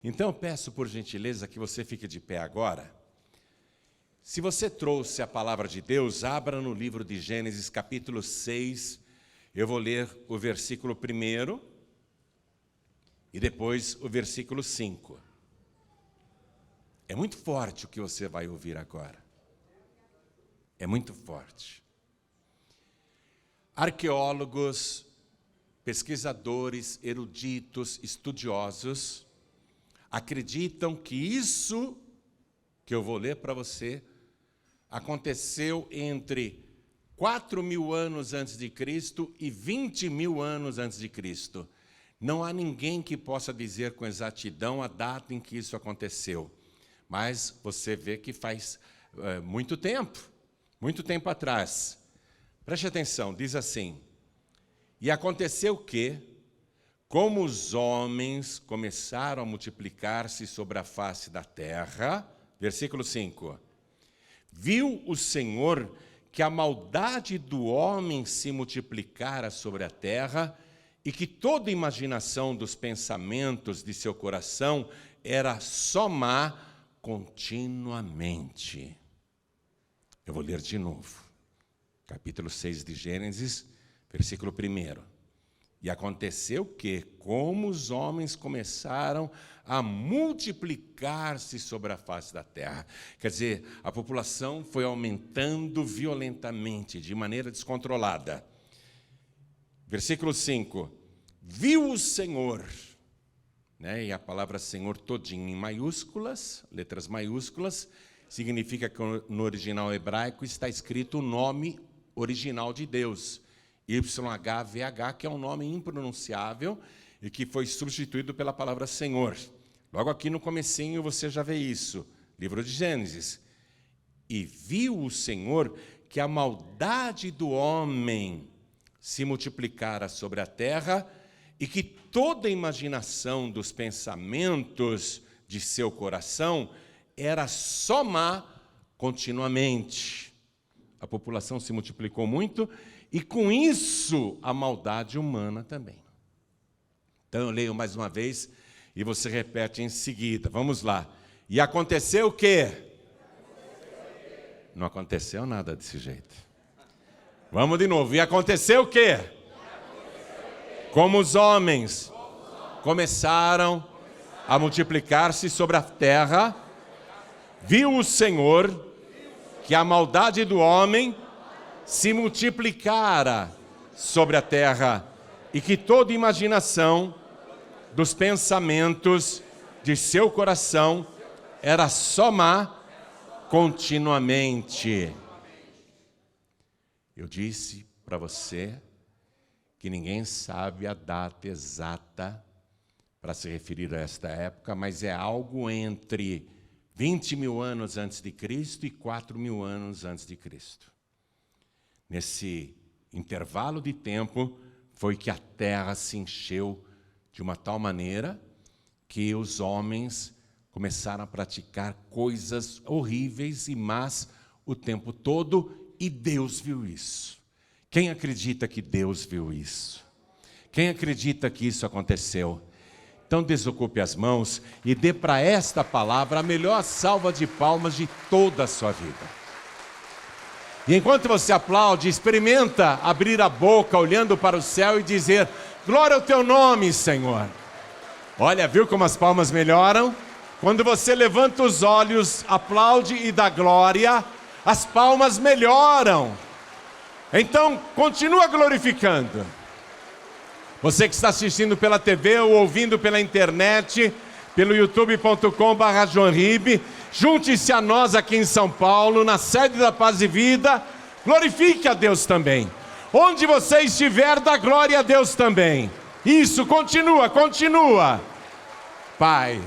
Então eu peço por gentileza que você fique de pé agora. Se você trouxe a palavra de Deus, abra no livro de Gênesis capítulo 6. Eu vou ler o versículo 1 e depois o versículo 5. É muito forte o que você vai ouvir agora. É muito forte. Arqueólogos, pesquisadores, eruditos, estudiosos acreditam que isso que eu vou ler para você aconteceu entre 4.000 anos antes de Cristo e 20.000 anos antes de Cristo. Não há ninguém que possa dizer com exatidão a data em que isso aconteceu. Mas você vê que faz muito tempo atrás. Preste atenção, diz assim: e aconteceu que, como os homens começaram a multiplicar-se sobre a face da terra, versículo 5, viu o Senhor que a maldade do homem se multiplicara sobre a terra e que toda imaginação dos pensamentos de seu coração era só má continuamente. Eu vou ler de novo. Capítulo 6 de Gênesis, versículo 1. E aconteceu que, como os homens começaram a multiplicar-se sobre a face da terra, quer dizer, a população foi aumentando violentamente, de maneira descontrolada. Versículo 5, viu o Senhor, e a palavra Senhor todinha em maiúsculas, letras maiúsculas, significa que no original hebraico está escrito o nome original de Deus, YHVH, que é um nome impronunciável e que foi substituído pela palavra Senhor. Logo aqui no comecinho você já vê isso, livro de Gênesis. E viu o Senhor que a maldade do homem se multiplicara sobre a terra e que toda a imaginação dos pensamentos de seu coração era só má continuamente. A população se multiplicou muito e, com isso, a maldade humana também. Então, eu leio mais uma vez e você repete em seguida. Vamos lá. E aconteceu o quê? Não aconteceu nada desse jeito. Vamos de novo. E aconteceu o quê? Como os homens começaram a multiplicar-se sobre a terra, viu o Senhor que a maldade do homem se multiplicara sobre a terra e que toda imaginação dos pensamentos de seu coração era só má continuamente. Eu disse para você que ninguém sabe a data exata para se referir a esta época, mas é algo entre 20.000 anos antes de Cristo e 4.000 anos antes de Cristo. Nesse intervalo de tempo, foi que a terra se encheu de uma tal maneira que os homens começaram a praticar coisas horríveis e más o tempo todo, e Deus viu isso. Quem acredita que Deus viu isso? Quem acredita que isso aconteceu? Então desocupe as mãos e dê para esta palavra a melhor salva de palmas de toda a sua vida. E enquanto você aplaude, experimenta abrir a boca olhando para o céu e dizer: glória ao teu nome, Senhor. Olha, viu como as palmas melhoram? Quando você levanta os olhos, aplaude e dá glória, as palmas melhoram. Então, continua glorificando. Você que está assistindo pela TV ou ouvindo pela internet, pelo youtube.com/joanribe, junte-se a nós aqui em São Paulo, na sede da Paz e Vida, glorifique a Deus também. Onde você estiver, dá glória a Deus também. Isso, continua. Pai,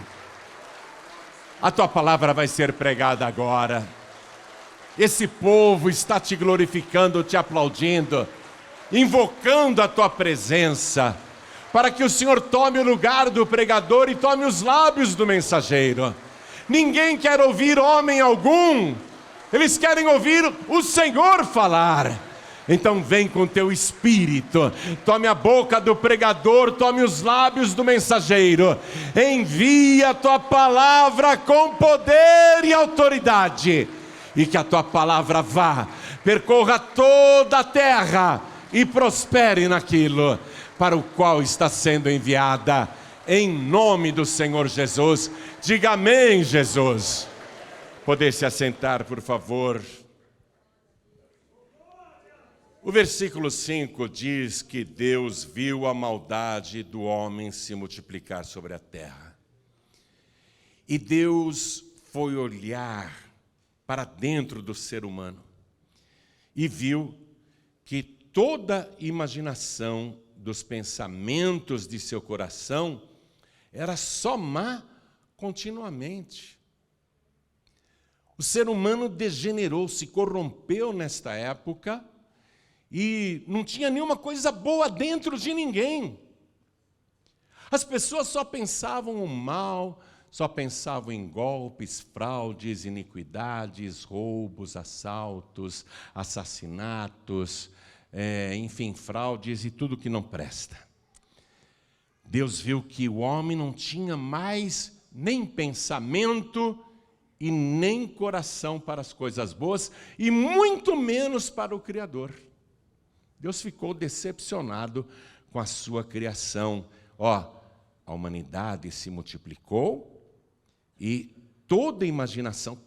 a tua palavra vai ser pregada agora. Esse povo está te glorificando, te aplaudindo, invocando a tua presença, para que o Senhor tome o lugar do pregador e tome os lábios do mensageiro. Ninguém quer ouvir homem algum, eles querem ouvir o Senhor falar. Então vem com teu espírito, tome a boca do pregador, tome os lábios do mensageiro, envia a tua palavra com poder e autoridade, e que a tua palavra vá, percorra toda a terra e prospere naquilo para o qual está sendo enviada, em nome do Senhor Jesus. Diga amém, Jesus. Poder se assentar, por favor. O versículo 5 diz que Deus viu a maldade do homem se multiplicar sobre a terra. E Deus foi olhar para dentro do ser humano e viu que toda imaginação dos pensamentos de seu coração era só má continuamente. O ser humano degenerou, se corrompeu nesta época, e não tinha nenhuma coisa boa dentro de ninguém. As pessoas só pensavam o mal, só pensavam em golpes, fraudes, iniquidades, roubos, assaltos, assassinatos, enfim, fraudes e tudo que não presta. Deus viu que o homem não tinha mais nem pensamento e nem coração para as coisas boas, e muito menos para o Criador. Deus ficou decepcionado com a sua criação. A humanidade se multiplicou e toda a imaginação,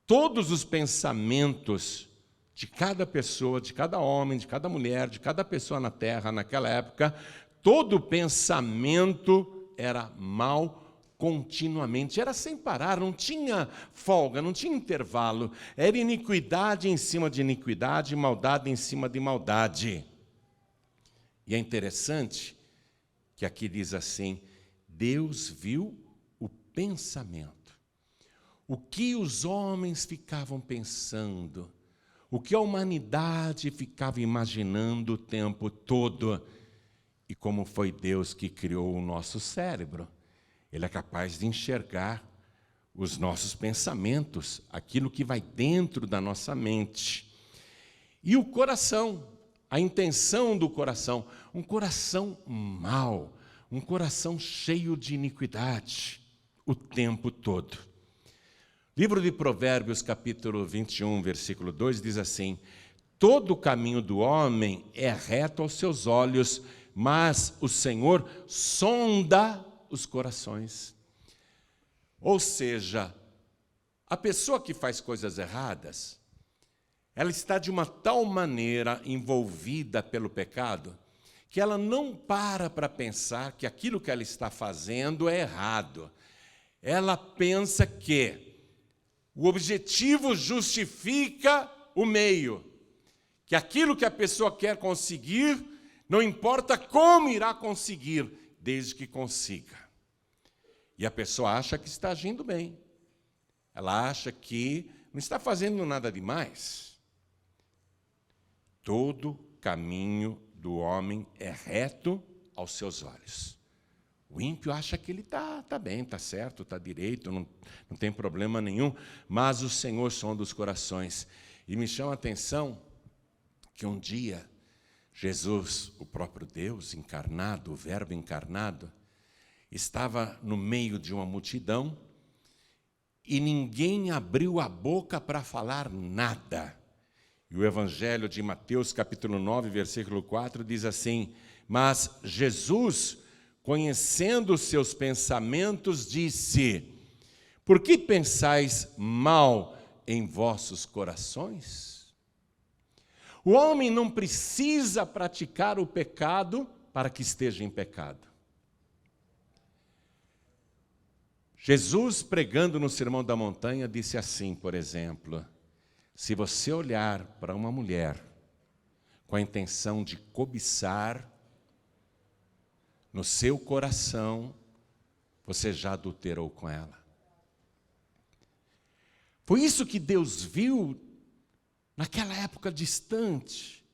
todos os pensamentos de cada pessoa, de cada homem, de cada mulher, de cada pessoa na terra naquela época, todo pensamento era mal continuamente, era sem parar, não tinha folga, não tinha intervalo, era iniquidade em cima de iniquidade, maldade em cima de maldade. E é interessante que aqui diz assim: Deus viu o pensamento, o que os homens ficavam pensando, o que a humanidade ficava imaginando o tempo todo, e como foi Deus que criou o nosso cérebro. Ele é capaz de enxergar os nossos pensamentos, aquilo que vai dentro da nossa mente. E o coração, a intenção do coração, um coração mau, um coração cheio de iniquidade, o tempo todo. Livro de Provérbios, capítulo 21, versículo 2, diz assim: todo o caminho do homem é reto aos seus olhos, mas o Senhor sonda os corações. Ou seja, a pessoa que faz coisas erradas, ela está de uma tal maneira envolvida pelo pecado, que ela não para pensar que aquilo que ela está fazendo é errado. Ela pensa que o objetivo justifica o meio, que aquilo que a pessoa quer conseguir, não importa como irá conseguir, desde que consiga. E a pessoa acha que está agindo bem. Ela acha que não está fazendo nada demais. Todo caminho do homem é reto aos seus olhos. O ímpio acha que ele está bem, está certo, está direito, não tem problema nenhum, mas o Senhor sonda os corações. E me chama a atenção que um dia Jesus, o próprio Deus encarnado, o Verbo encarnado, estava no meio de uma multidão e ninguém abriu a boca para falar nada. E o Evangelho de Mateus, capítulo 9, versículo 4, diz assim: mas Jesus, conhecendo os seus pensamentos, disse: por que pensais mal em vossos corações? O homem não precisa praticar o pecado para que esteja em pecado. Jesus, pregando no Sermão da Montanha, disse assim, por exemplo: se você olhar para uma mulher com a intenção de cobiçar, no seu coração, você já adulterou com ela. Foi isso que Deus viu naquela época distante,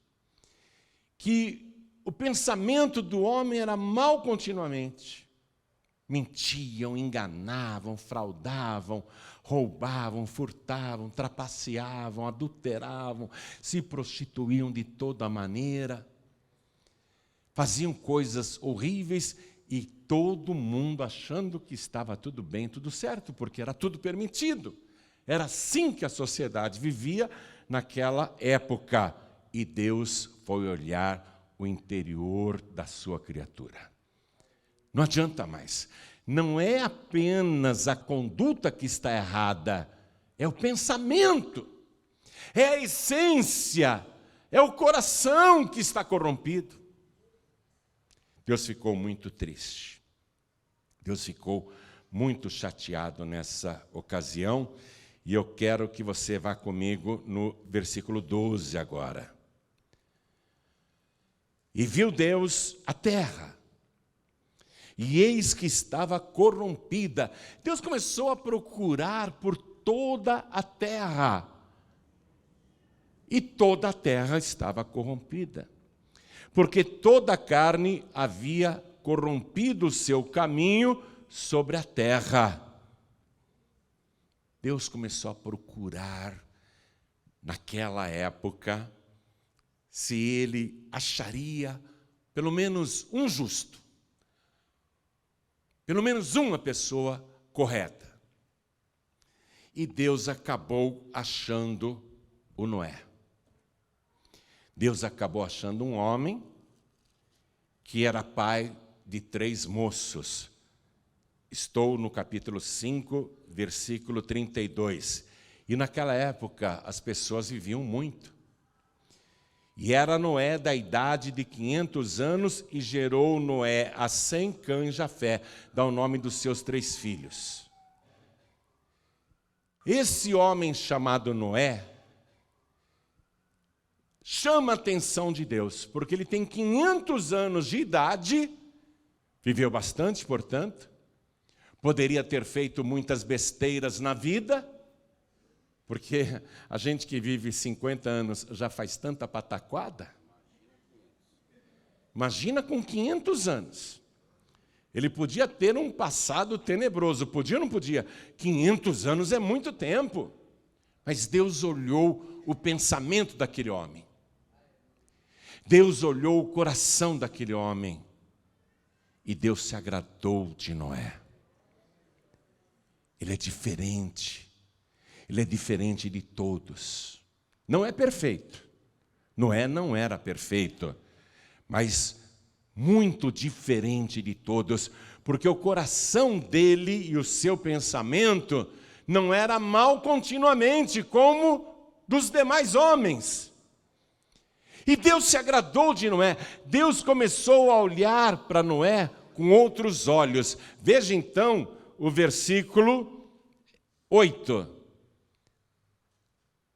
que o pensamento do homem era mau continuamente, mentiam, enganavam, fraudavam, roubavam, furtavam, trapaceavam, adulteravam, se prostituíam de toda maneira, faziam coisas horríveis e todo mundo achando que estava tudo bem, tudo certo, porque era tudo permitido. Era assim que a sociedade vivia naquela época. E Deus foi olhar o interior da sua criatura. Não adianta mais. Não é apenas a conduta que está errada, é o pensamento, é a essência, é o coração que está corrompido. Deus ficou muito triste. Deus ficou muito chateado nessa ocasião. E eu quero que você vá comigo no versículo 12 agora. E viu Deus a terra, e eis que estava corrompida. Deus começou a procurar por toda a terra, e toda a terra estava corrompida, porque toda a carne havia corrompido o seu caminho sobre a terra. Deus começou a procurar, naquela época, se ele acharia pelo menos um justo, pelo menos uma pessoa correta. E Deus acabou achando o Noé. Deus acabou achando um homem que era pai de 3 moços. Estou no capítulo 5, versículo 32. E naquela época as pessoas viviam muito. E era Noé da idade de 500 anos e gerou Noé a Sem, Cã e Jafé, dá o nome dos seus 3 filhos. Esse homem chamado Noé chama a atenção de Deus, porque ele tem 500 anos de idade, viveu bastante, portanto, poderia ter feito muitas besteiras na vida, porque a gente que vive 50 anos já faz tanta pataquada. Imagina com 500 anos. Ele podia ter um passado tenebroso, podia ou não podia? 500 anos é muito tempo. Mas Deus olhou o pensamento daquele homem. Deus olhou o coração daquele homem. E Deus se agradou de Noé. Ele é diferente. Ele é diferente de todos. Não é perfeito. Noé não era perfeito, mas muito diferente de todos, porque o coração dele e o seu pensamento não era mau continuamente, como dos demais homens. E Deus se agradou de Noé. Deus começou a olhar para Noé com outros olhos. Veja então o versículo 8.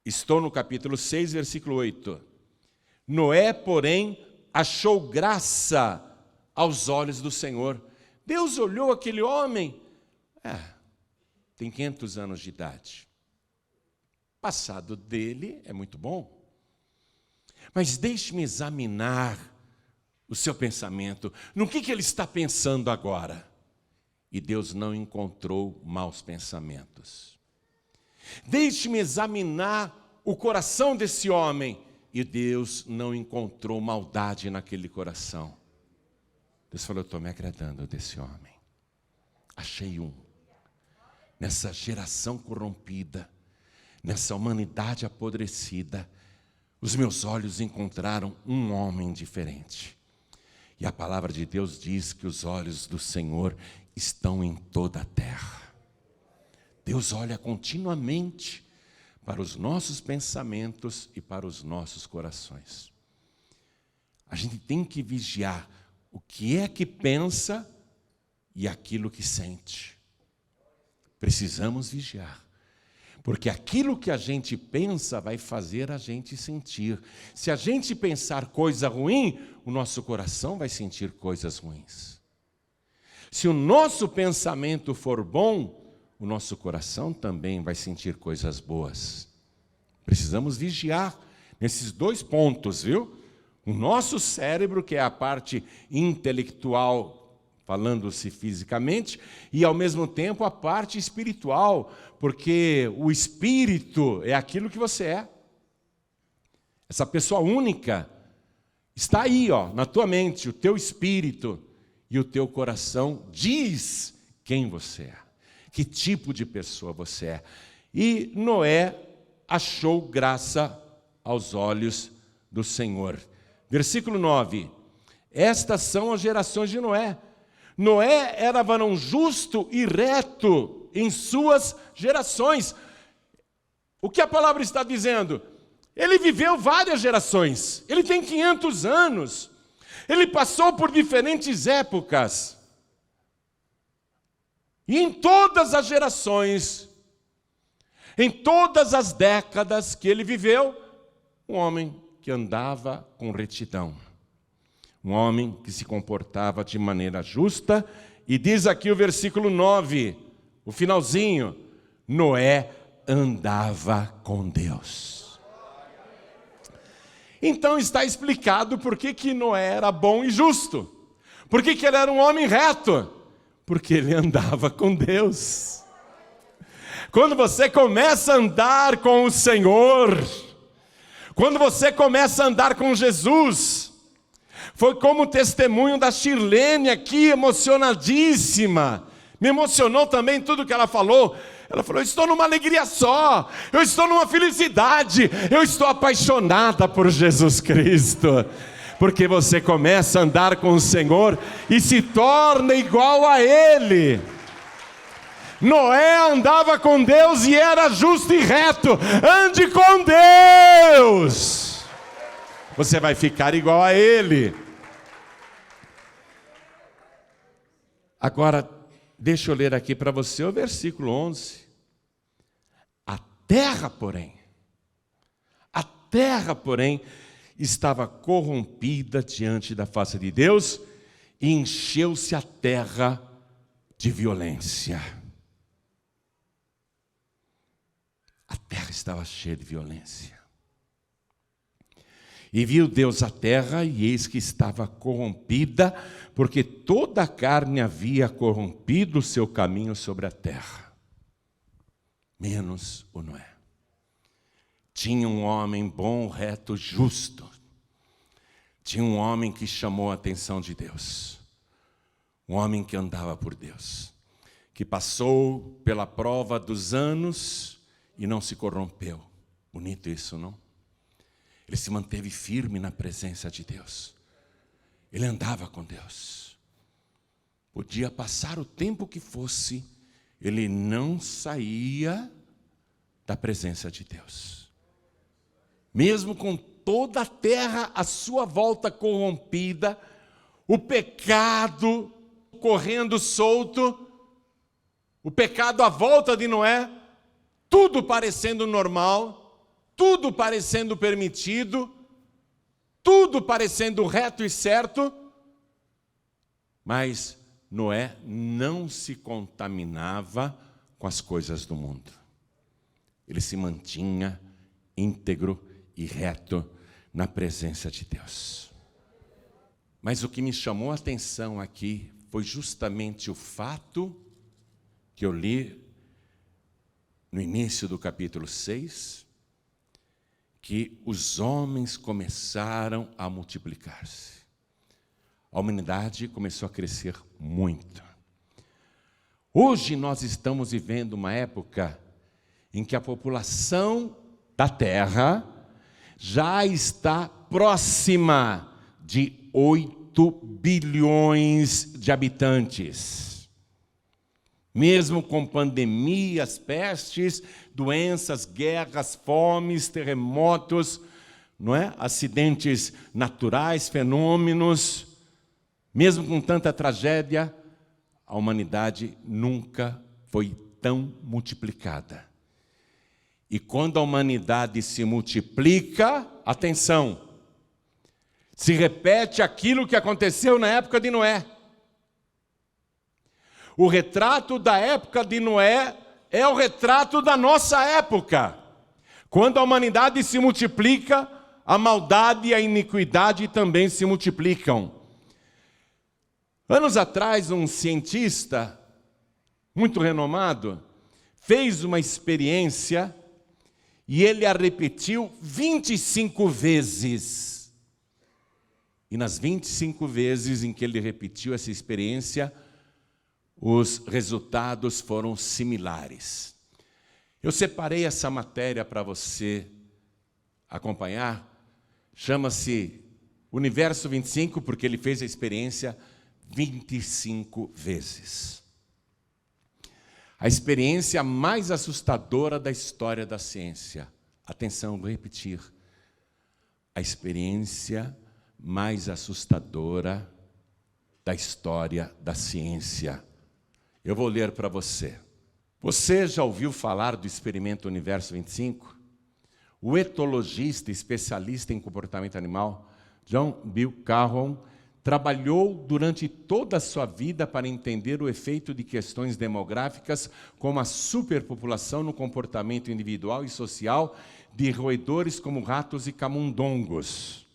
Estou no capítulo 6, versículo 8. Noé, porém, achou graça aos olhos do Senhor. Deus olhou aquele homem, tem 500 anos de idade. O passado dele é muito bom. Mas deixe-me examinar o seu pensamento. No que ele está pensando agora? E Deus não encontrou maus pensamentos. Deixe-me examinar o coração desse homem. E Deus não encontrou maldade naquele coração. Deus falou, eu estou me agradando desse homem. Achei um. Nessa geração corrompida, nessa humanidade apodrecida, os meus olhos encontraram um homem diferente. E a palavra de Deus diz que os olhos do Senhor estão em toda a terra. Deus olha continuamente para os nossos pensamentos e para os nossos corações. A gente tem que vigiar o que é que pensa e aquilo que sente. Precisamos vigiar, porque aquilo que a gente pensa vai fazer a gente sentir. Se a gente pensar coisa ruim, o nosso coração vai sentir coisas ruins. Se o nosso pensamento for bom, o nosso coração também vai sentir coisas boas. Precisamos vigiar nesses 2 pontos, viu? O nosso cérebro, que é a parte intelectual falando-se fisicamente, e ao mesmo tempo a parte espiritual, porque o espírito é aquilo que você é. Essa pessoa única está aí, na tua mente, o teu espírito e o teu coração diz quem você é, que tipo de pessoa você é. E Noé achou graça aos olhos do Senhor. Versículo 9. Estas são as gerações de Noé. Noé era varão justo e reto em suas gerações. O que a palavra está dizendo? Ele viveu várias gerações. Ele tem 500 anos. Ele passou por diferentes épocas. E em todas as gerações, em todas as décadas que ele viveu, um homem que andava com retidão. Um homem que se comportava de maneira justa. E diz aqui o versículo 9, o finalzinho: Noé andava com Deus. Então está explicado por que Noé era bom e justo. Por que ele era um homem reto? Porque ele andava com Deus. Quando você começa a andar com o Senhor, quando você começa a andar com Jesus, foi como o testemunho da Shirlene aqui, emocionadíssima. Me emocionou também tudo que ela falou. Ela falou: eu estou numa alegria só, eu estou numa felicidade, eu estou apaixonada por Jesus Cristo. Porque você começa a andar com o Senhor e se torna igual a Ele. Noé andava com Deus e era justo e reto. Ande com Deus, você vai ficar igual a Ele. Agora, deixa eu ler aqui para você o versículo 11. A terra, porém, estava corrompida diante da face de Deus, e encheu-se a terra de violência. A terra estava cheia de violência. E viu Deus a terra, e eis que estava corrompida, porque toda a carne havia corrompido o seu caminho sobre a terra, menos o Noé. Tinha um homem bom, reto, justo. Tinha um homem que chamou a atenção de Deus. Um homem que andava por Deus, que passou pela prova dos anos e não se corrompeu. Bonito isso, não? Ele se manteve firme na presença de Deus. Ele andava com Deus. Podia passar o tempo que fosse, ele não saía da presença de Deus. Mesmo com toda a terra à sua volta corrompida, o pecado correndo solto, o pecado à volta de Noé, tudo parecendo normal, tudo parecendo permitido, tudo parecendo reto e certo, mas Noé não se contaminava com as coisas do mundo. Ele se mantinha íntegro e reto na presença de Deus. Mas o que me chamou a atenção aqui foi justamente o fato que eu li no início do capítulo 6, que os homens começaram a multiplicar-se. A humanidade começou a crescer muito. Hoje nós estamos vivendo uma época em que a população da Terra já está próxima de 8 bilhões de habitantes. Mesmo com pandemias, pestes, doenças, guerras, fomes, terremotos, não é? Acidentes naturais, fenômenos, mesmo com tanta tragédia, a humanidade nunca foi tão multiplicada. E quando a humanidade se multiplica, atenção, se repete aquilo que aconteceu na época de Noé. O retrato da época de Noé é o retrato da nossa época. Quando a humanidade se multiplica, a maldade e a iniquidade também se multiplicam. Anos atrás, um cientista muito renomado fez uma experiência e ele a repetiu 25 vezes. E nas 25 vezes em que ele repetiu essa experiência, os resultados foram similares. Eu separei essa matéria para você acompanhar. Chama-se Universo 25, porque ele fez a experiência 25 vezes. A experiência mais assustadora da história da ciência. Atenção, vou repetir. A experiência mais assustadora da história da ciência. Eu vou ler para você. Você já ouviu falar do experimento Universo 25? O etologista especialista em comportamento animal, John Bill Caron, trabalhou durante toda a sua vida para entender o efeito de questões demográficas, como a superpopulação no comportamento individual e social de roedores como ratos e camundongos.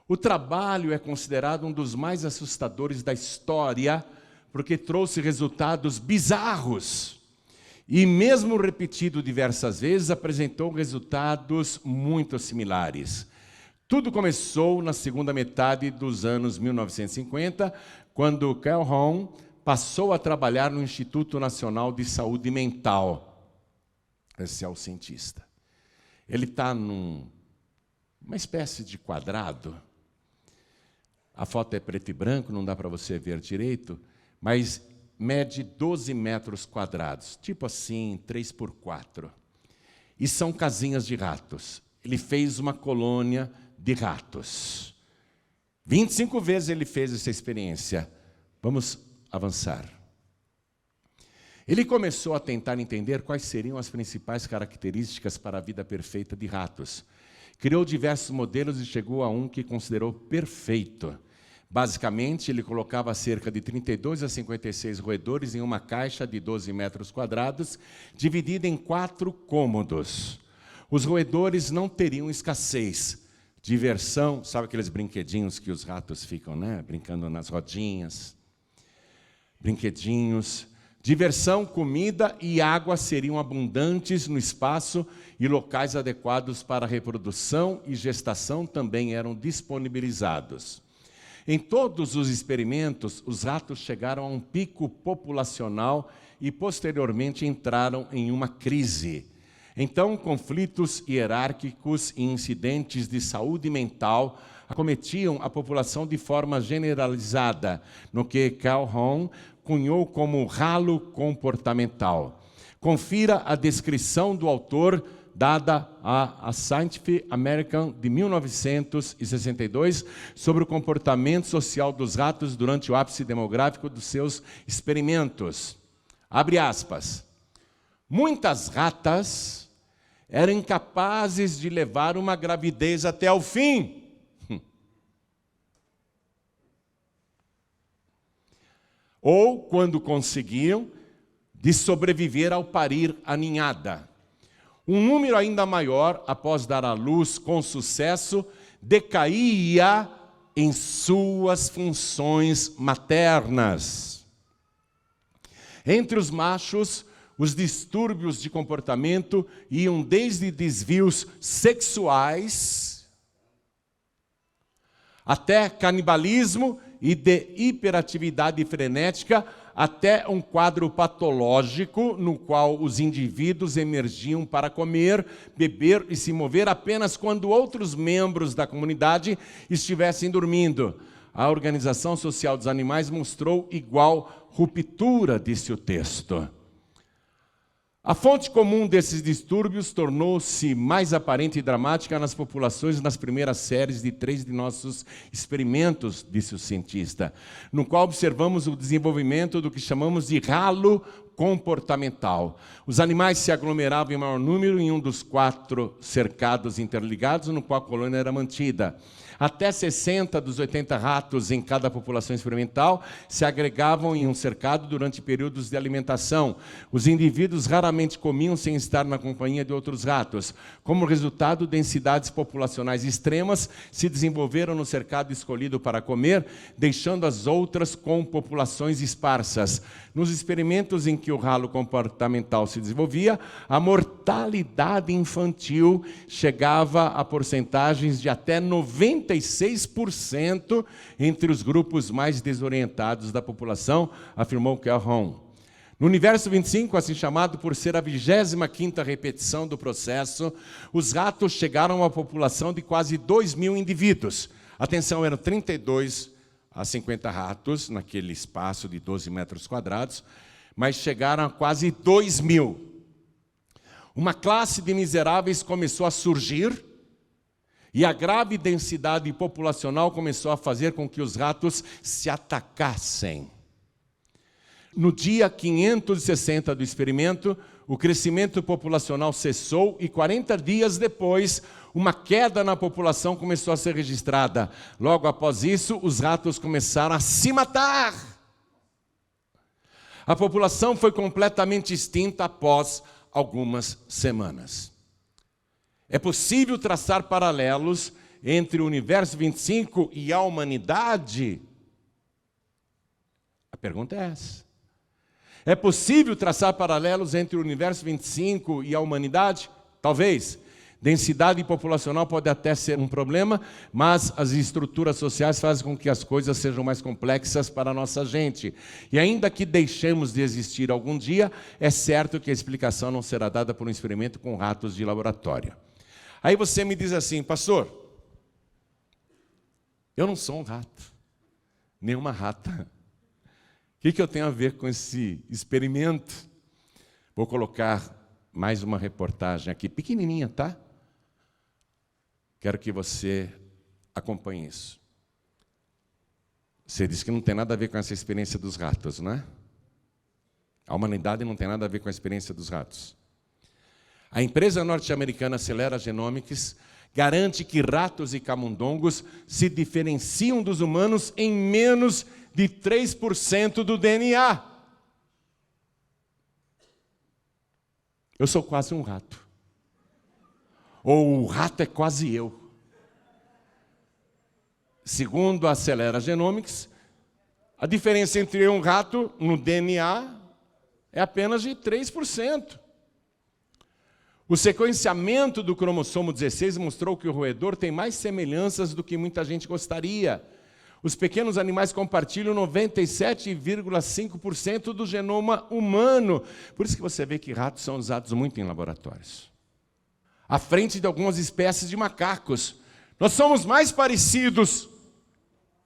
O trabalho é considerado um dos mais assustadores da história, porque trouxe resultados bizarros. E mesmo repetido diversas vezes, apresentou resultados muito similares. Tudo começou na segunda metade dos anos 1950, quando Caron passou a trabalhar no Instituto Nacional de Saúde Mental. Esse é o cientista. Ele está numa espécie de quadrado. A foto é preto e branco, não dá para você ver direito, mas mede 12 metros quadrados, tipo assim, 3 por 4. E são casinhas de ratos. Ele fez uma colônia de ratos. 25 vezes ele fez essa experiência. Vamos avançar. Ele começou a tentar entender quais seriam as principais características para a vida perfeita de ratos. Criou diversos modelos e chegou a um que considerou perfeito. Basicamente, ele colocava cerca de 32 a 56 roedores em uma caixa de 12 metros quadrados, dividida em 4 cômodos. Os roedores não teriam escassez. Diversão, sabe aqueles brinquedinhos que os ratos ficam, né? Brincando nas rodinhas. Brinquedinhos. Diversão, comida e água seriam abundantes no espaço e locais adequados para reprodução e gestação também eram disponibilizados. Em todos os experimentos, os ratos chegaram a um pico populacional e posteriormente entraram em uma crise. Então, conflitos hierárquicos e incidentes de saúde mental acometiam a população de forma generalizada, no que Caron cunhou como ralo comportamental. Confira a descrição do autor dada a Scientific American de 1962 sobre o comportamento social dos ratos durante o ápice demográfico dos seus experimentos. Abre aspas. Muitas ratas eram incapazes de levar uma gravidez até o fim. Ou, quando conseguiam, de sobreviver ao parir a ninhada. Um número ainda maior, após dar à luz com sucesso, decaía em suas funções maternas. Entre os machos, os distúrbios de comportamento iam desde desvios sexuais até canibalismo e de hiperatividade frenética, até um quadro patológico no qual os indivíduos emergiam para comer, beber e se mover apenas quando outros membros da comunidade estivessem dormindo. A Organização Social dos Animais mostrou igual ruptura, disse o texto. A fonte comum desses distúrbios tornou-se mais aparente e dramática nas populações nas primeiras séries de 3 de nossos experimentos, disse o cientista, no qual observamos o desenvolvimento do que chamamos de ralo comportamental. Os animais se aglomeravam em maior número em um dos 4 cercados interligados, no qual a colônia era mantida. Até 60 dos 80 ratos em cada população experimental se agregavam em um cercado durante períodos de alimentação. Os indivíduos raramente comiam sem estar na companhia de outros ratos. Como resultado, densidades populacionais extremas se desenvolveram no cercado escolhido para comer, deixando as outras com populações esparsas. Nos experimentos em que o ralo comportamental se desenvolvia, a mortalidade infantil chegava a porcentagens de até 96% entre os grupos mais desorientados da população, afirmou Calhoun. No universo 25, assim chamado por ser a 25ª repetição do processo, os ratos chegaram a uma população de quase 2.000 indivíduos. Atenção, eram 32 a 50 ratos naquele espaço de 12 metros quadrados, mas chegaram a quase 2.000. Uma classe de miseráveis começou a surgir e a grave densidade populacional começou a fazer com que os ratos se atacassem. No dia 560 do experimento, o crescimento populacional cessou e 40 dias depois, uma queda na população começou a ser registrada. Logo após isso, os ratos começaram a se matar. A população foi completamente extinta após algumas semanas. É possível traçar paralelos entre o universo 25 e a humanidade? A pergunta é essa. É possível traçar paralelos entre o universo 25 e a humanidade? Talvez. Densidade populacional pode até ser um problema, mas as estruturas sociais fazem com que as coisas sejam mais complexas para a nossa gente. E ainda que deixemos de existir algum dia, é certo que a explicação não será dada por um experimento com ratos de laboratório. Aí você me diz assim, pastor, eu não sou um rato, nem uma rata. O que eu tenho a ver com esse experimento? Vou colocar mais uma reportagem aqui, pequenininha, tá? Quero que você acompanhe isso. Você disse que não tem nada a ver com essa experiência dos ratos, não é? A humanidade não tem nada a ver com a experiência dos ratos. A empresa norte-americana Celera Genomics garante que ratos e camundongos se diferenciam dos humanos em menos de 3% do DNA. Eu sou quase um rato. Ou o rato é quase eu. Segundo a Celera Genomics, a diferença entre um rato no DNA é apenas de 3%. O sequenciamento do cromossomo 16 mostrou que o roedor tem mais semelhanças do que muita gente gostaria. Os pequenos animais compartilham 97,5% do genoma humano. Por isso que você vê que ratos são usados muito em laboratórios. À frente de algumas espécies de macacos. Nós somos mais parecidos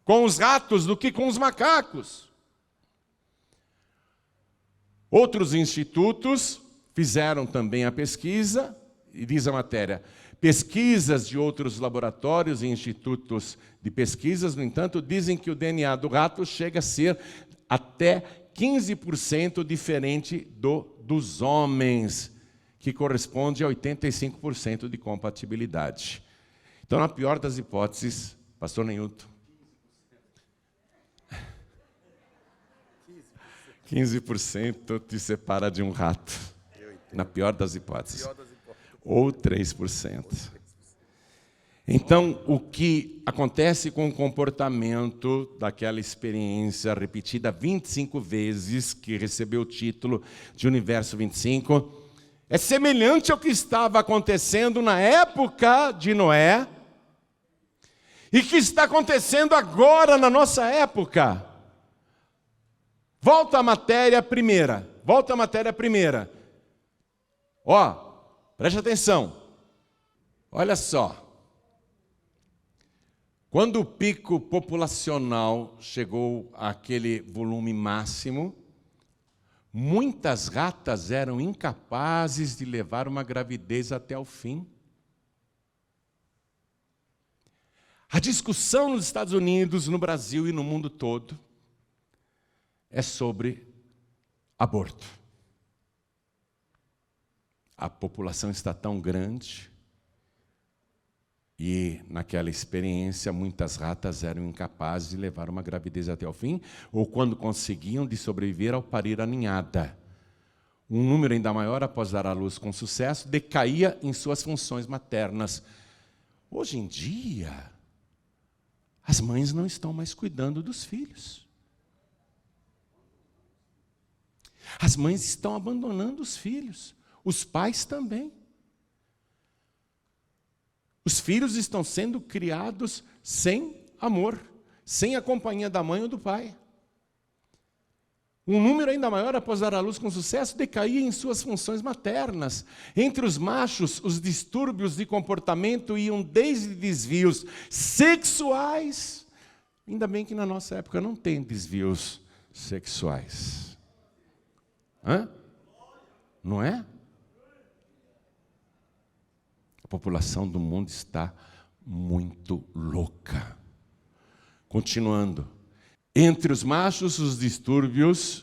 com os ratos do que com os macacos. Outros institutos fizeram também a pesquisa, e diz a matéria, pesquisas de outros laboratórios e institutos de pesquisas, no entanto, dizem que o DNA do rato chega a ser até 15% diferente dos homens, que corresponde a 85% de compatibilidade. Então, na pior das hipóteses, pastor Neilton, 15% te separa de um rato, na pior das hipóteses, ou 3%. Então, o que acontece com o comportamento daquela experiência repetida 25 vezes, que recebeu o título de Universo 25, é semelhante ao que estava acontecendo na época de Noé e que está acontecendo agora na nossa época. Volta à matéria primeira. Ó, preste atenção. Olha só. Quando o pico populacional chegou àquele volume máximo, muitas ratas eram incapazes de levar uma gravidez até o fim. A discussão nos Estados Unidos, no Brasil e no mundo todo é sobre aborto. A população está tão grande E naquela experiência, muitas ratas eram incapazes de levar uma gravidez até o fim, ou quando conseguiam, de sobreviver ao parir a ninhada. Um número ainda maior, após dar à luz com sucesso, decaía em suas funções maternas. Hoje em dia, as mães não estão mais cuidando dos filhos. As mães estão abandonando os filhos, os pais também. Os filhos estão sendo criados sem amor, sem a companhia da mãe ou do pai. Um número ainda maior, após dar à luz com sucesso, decaía em suas funções maternas. Entre os machos, os distúrbios de comportamento iam desde desvios sexuais. Ainda bem que na nossa época não tem desvios sexuais. Não é? A população do mundo está muito louca. Continuando. Entre os machos, os distúrbios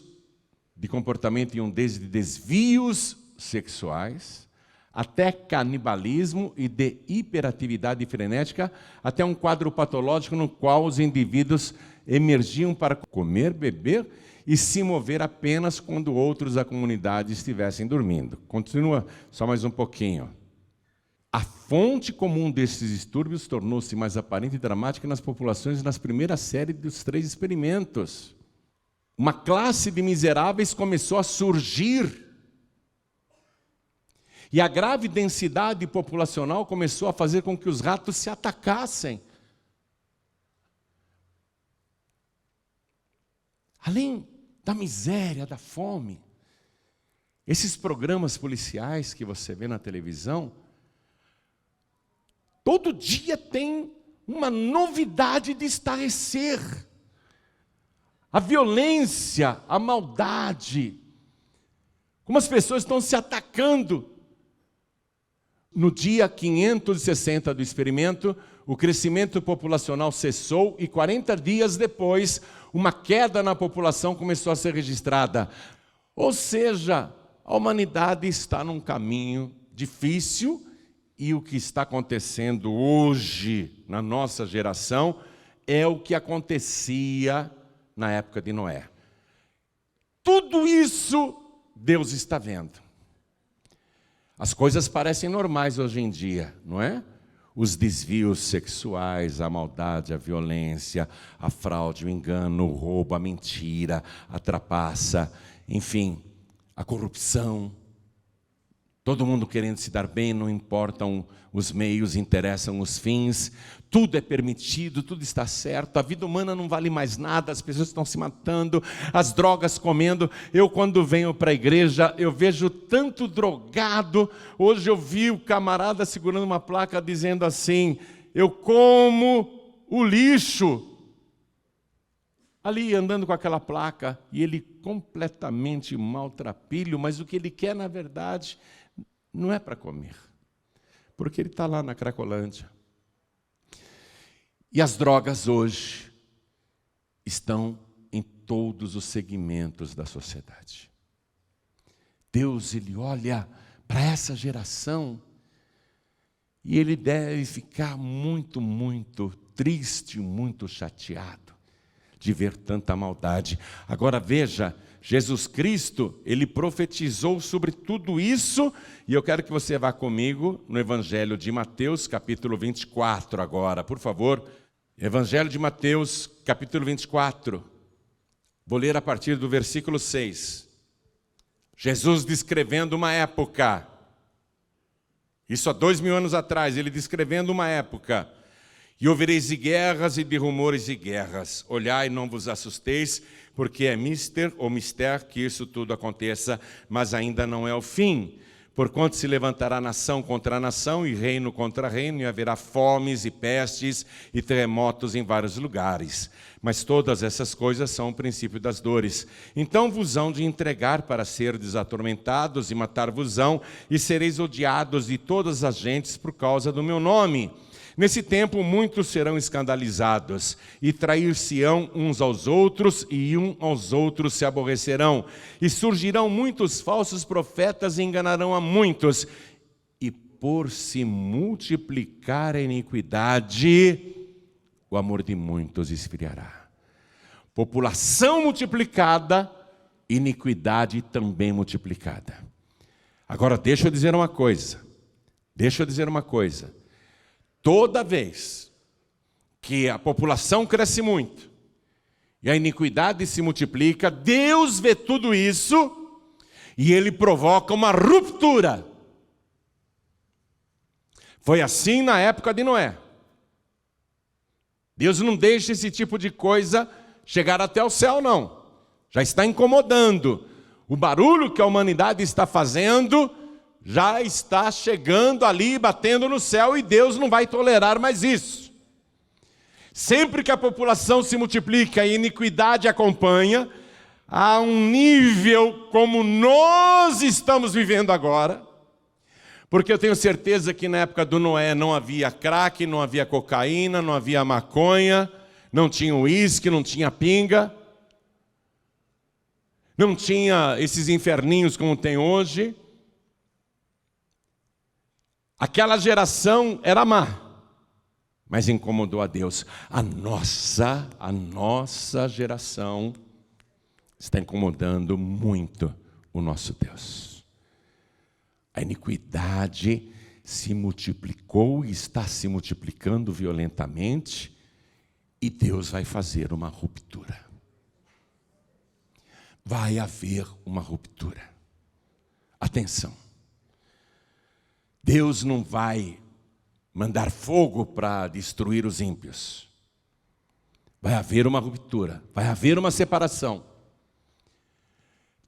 de comportamento iam desde desvios sexuais até canibalismo e de hiperatividade frenética, até um quadro patológico no qual os indivíduos emergiam para comer, beber e se mover apenas quando outros da comunidade estivessem dormindo. Continua só mais um pouquinho. A fonte comum desses distúrbios tornou-se mais aparente e dramática nas populações nas primeiras séries dos 3 experimentos. Uma classe de miseráveis começou a surgir. E a grave densidade populacional começou a fazer com que os ratos se atacassem. Além da miséria, da fome, esses programas policiais que você vê na televisão, todo dia tem uma novidade de estarrecer. A violência, a maldade, como as pessoas estão se atacando. No dia 560 do experimento, o crescimento populacional cessou e 40 dias depois, uma queda na população começou a ser registrada. Ou seja, a humanidade está num caminho difícil e o que está acontecendo hoje na nossa geração é o que acontecia na época de Noé. Tudo isso Deus está vendo. As coisas parecem normais hoje em dia, não é? Os desvios sexuais, a maldade, a violência, a fraude, o engano, o roubo, a mentira, a trapaça, enfim, a corrupção. Todo mundo querendo se dar bem, não importam os meios, interessam os fins. Tudo é permitido, tudo está certo. A vida humana não vale mais nada, as pessoas estão se matando, as drogas comendo. Eu, quando venho para a igreja, eu vejo tanto drogado. Hoje eu vi o camarada segurando uma placa dizendo assim: eu como o lixo. Ali andando com aquela placa, e ele completamente maltrapilho, mas o que ele quer, na verdade, não é para comer, porque ele está lá na Cracolândia. E as drogas hoje estão em todos os segmentos da sociedade. Deus, Ele olha para essa geração e Ele deve ficar muito, muito triste, muito chateado de ver tanta maldade. Agora veja, Jesus Cristo, Ele profetizou sobre tudo isso, e eu quero que você vá comigo no Evangelho de Mateus, capítulo 24 agora, por favor. Evangelho de Mateus, capítulo 24. Vou ler a partir do versículo 6. Jesus descrevendo uma época. Isso há 2000 anos atrás, Ele descrevendo uma época. E ouvireis de guerras e de rumores de guerras. Olhai e não vos assusteis, porque é mister que isso tudo aconteça, mas ainda não é o fim. Porquanto se levantará nação contra nação e reino contra reino, e haverá fomes e pestes e terremotos em vários lugares. Mas todas essas coisas são o princípio das dores. Então vos hão de entregar para serdes atormentados e matar-vos-ão, e sereis odiados de todas as gentes por causa do meu nome. Nesse tempo muitos serão escandalizados, e trair-se-ão uns aos outros, e uns aos outros se aborrecerão. E surgirão muitos falsos profetas e enganarão a muitos. E por se multiplicar a iniquidade, o amor de muitos esfriará. População multiplicada, iniquidade também multiplicada. Agora deixa eu dizer uma coisa. Toda vez que a população cresce muito e a iniquidade se multiplica, Deus vê tudo isso e Ele provoca uma ruptura. Foi assim na época de Noé. Deus não deixa esse tipo de coisa chegar até o céu, não. Já está incomodando. O barulho que a humanidade está fazendo já está chegando ali, batendo no céu, e Deus não vai tolerar mais isso. Sempre que a população se multiplica e a iniquidade acompanha, a um nível como nós estamos vivendo agora, porque eu tenho certeza que na época do Noé não havia crack, não havia cocaína, não havia maconha, não tinha uísque, não tinha pinga, não tinha esses inferninhos como tem hoje. Aquela geração era má, mas incomodou a Deus. A nossa geração está incomodando muito o nosso Deus. A iniquidade se multiplicou e está se multiplicando violentamente, e Deus vai fazer uma ruptura. Vai haver uma ruptura. Atenção. Deus não vai mandar fogo para destruir os ímpios. Vai haver uma ruptura, vai haver uma separação.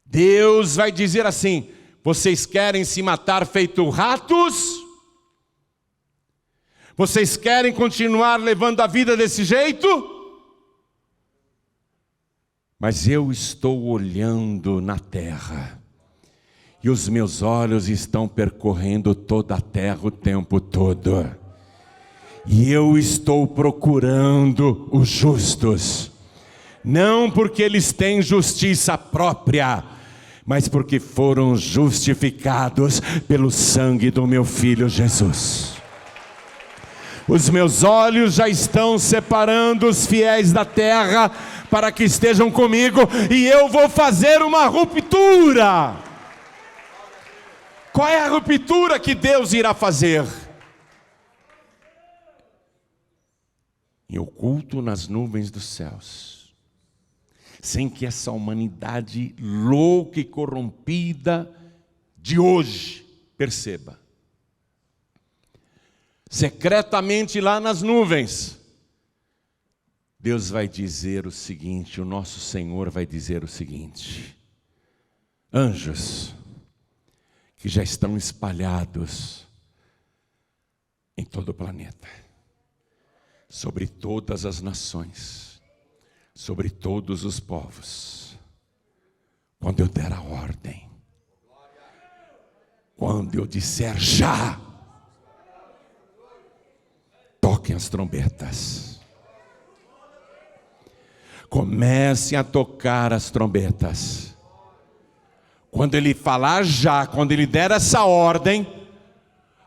Deus vai dizer assim: vocês querem se matar feito ratos? Vocês querem continuar levando a vida desse jeito? Mas eu estou olhando na terra, e os meus olhos estão percorrendo toda a terra o tempo todo. E eu estou procurando os justos. Não porque eles têm justiça própria, mas porque foram justificados pelo sangue do meu Filho Jesus. Os meus olhos já estão separando os fiéis da terra para que estejam comigo, e eu vou fazer uma ruptura. Qual é a ruptura que Deus irá fazer? Em oculto nas nuvens dos céus, sem que essa humanidade louca e corrompida de hoje perceba. Secretamente lá nas nuvens, Deus vai dizer o seguinte, o nosso Senhor vai dizer o seguinte: anjos que já estão espalhados em todo o planeta, sobre todas as nações, sobre todos os povos, quando eu der a ordem, quando eu disser já, toquem as trombetas. Comecem a tocar as trombetas. Quando ele falar já, quando ele der essa ordem,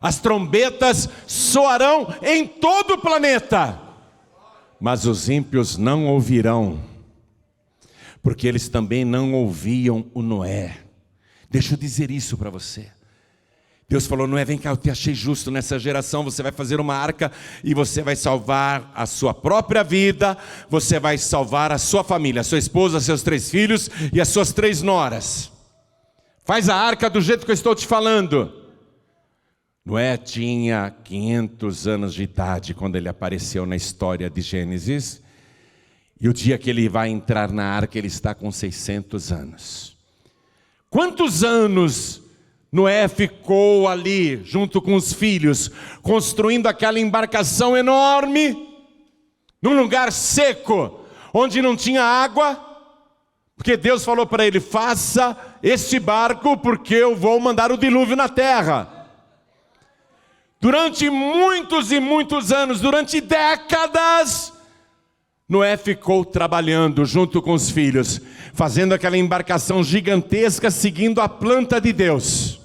as trombetas soarão em todo o planeta. Mas os ímpios não ouvirão, porque eles também não ouviam o Noé. Deixa eu dizer isso para você. Deus falou: Noé, vem cá, eu te achei justo nessa geração, você vai fazer uma arca e você vai salvar a sua própria vida, você vai salvar a sua família, a sua esposa, seus 3 filhos e as suas 3 noras. Faz a arca do jeito que eu estou te falando. Noé tinha 500 anos de idade quando ele apareceu na história de Gênesis, e o dia que ele vai entrar na arca, ele está com 600 anos. Quantos anos Noé ficou ali, junto com os filhos, construindo aquela embarcação enorme, num lugar seco, onde não tinha água, porque Deus falou para ele: faça este barco, porque eu vou mandar o dilúvio na terra. Durante muitos e muitos anos, durante décadas, Noé ficou trabalhando junto com os filhos, fazendo aquela embarcação gigantesca, seguindo a planta de Deus.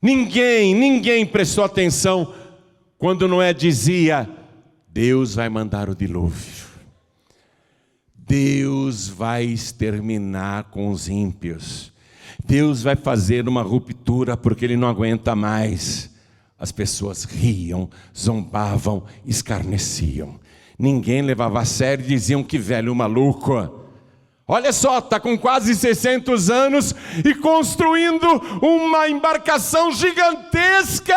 Ninguém prestou atenção quando Noé dizia: Deus vai mandar o dilúvio. Deus vai exterminar com os ímpios. Deus vai fazer uma ruptura porque Ele não aguenta mais. As pessoas riam, zombavam, escarneciam. Ninguém levava a sério e diziam: que velho maluco. Olha só, está com quase 600 anos e construindo uma embarcação gigantesca,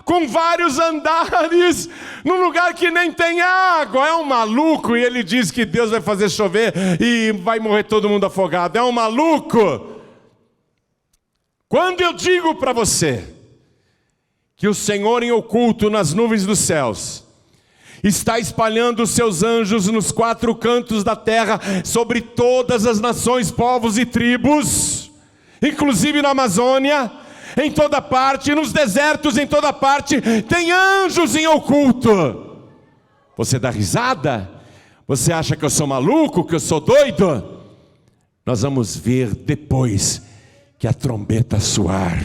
com vários andares, num lugar que nem tem água. É um maluco. E ele diz que Deus vai fazer chover e vai morrer todo mundo afogado. É um maluco. Quando eu digo para você que o Senhor em oculto nas nuvens dos céus está espalhando os seus anjos nos 4 cantos da terra, sobre todas as nações, povos e tribos, inclusive na Amazônia, em toda parte, nos desertos, em toda parte, tem anjos em oculto. Você dá risada? Você acha que eu sou maluco, que eu sou doido? Nós vamos ver depois que a trombeta soar.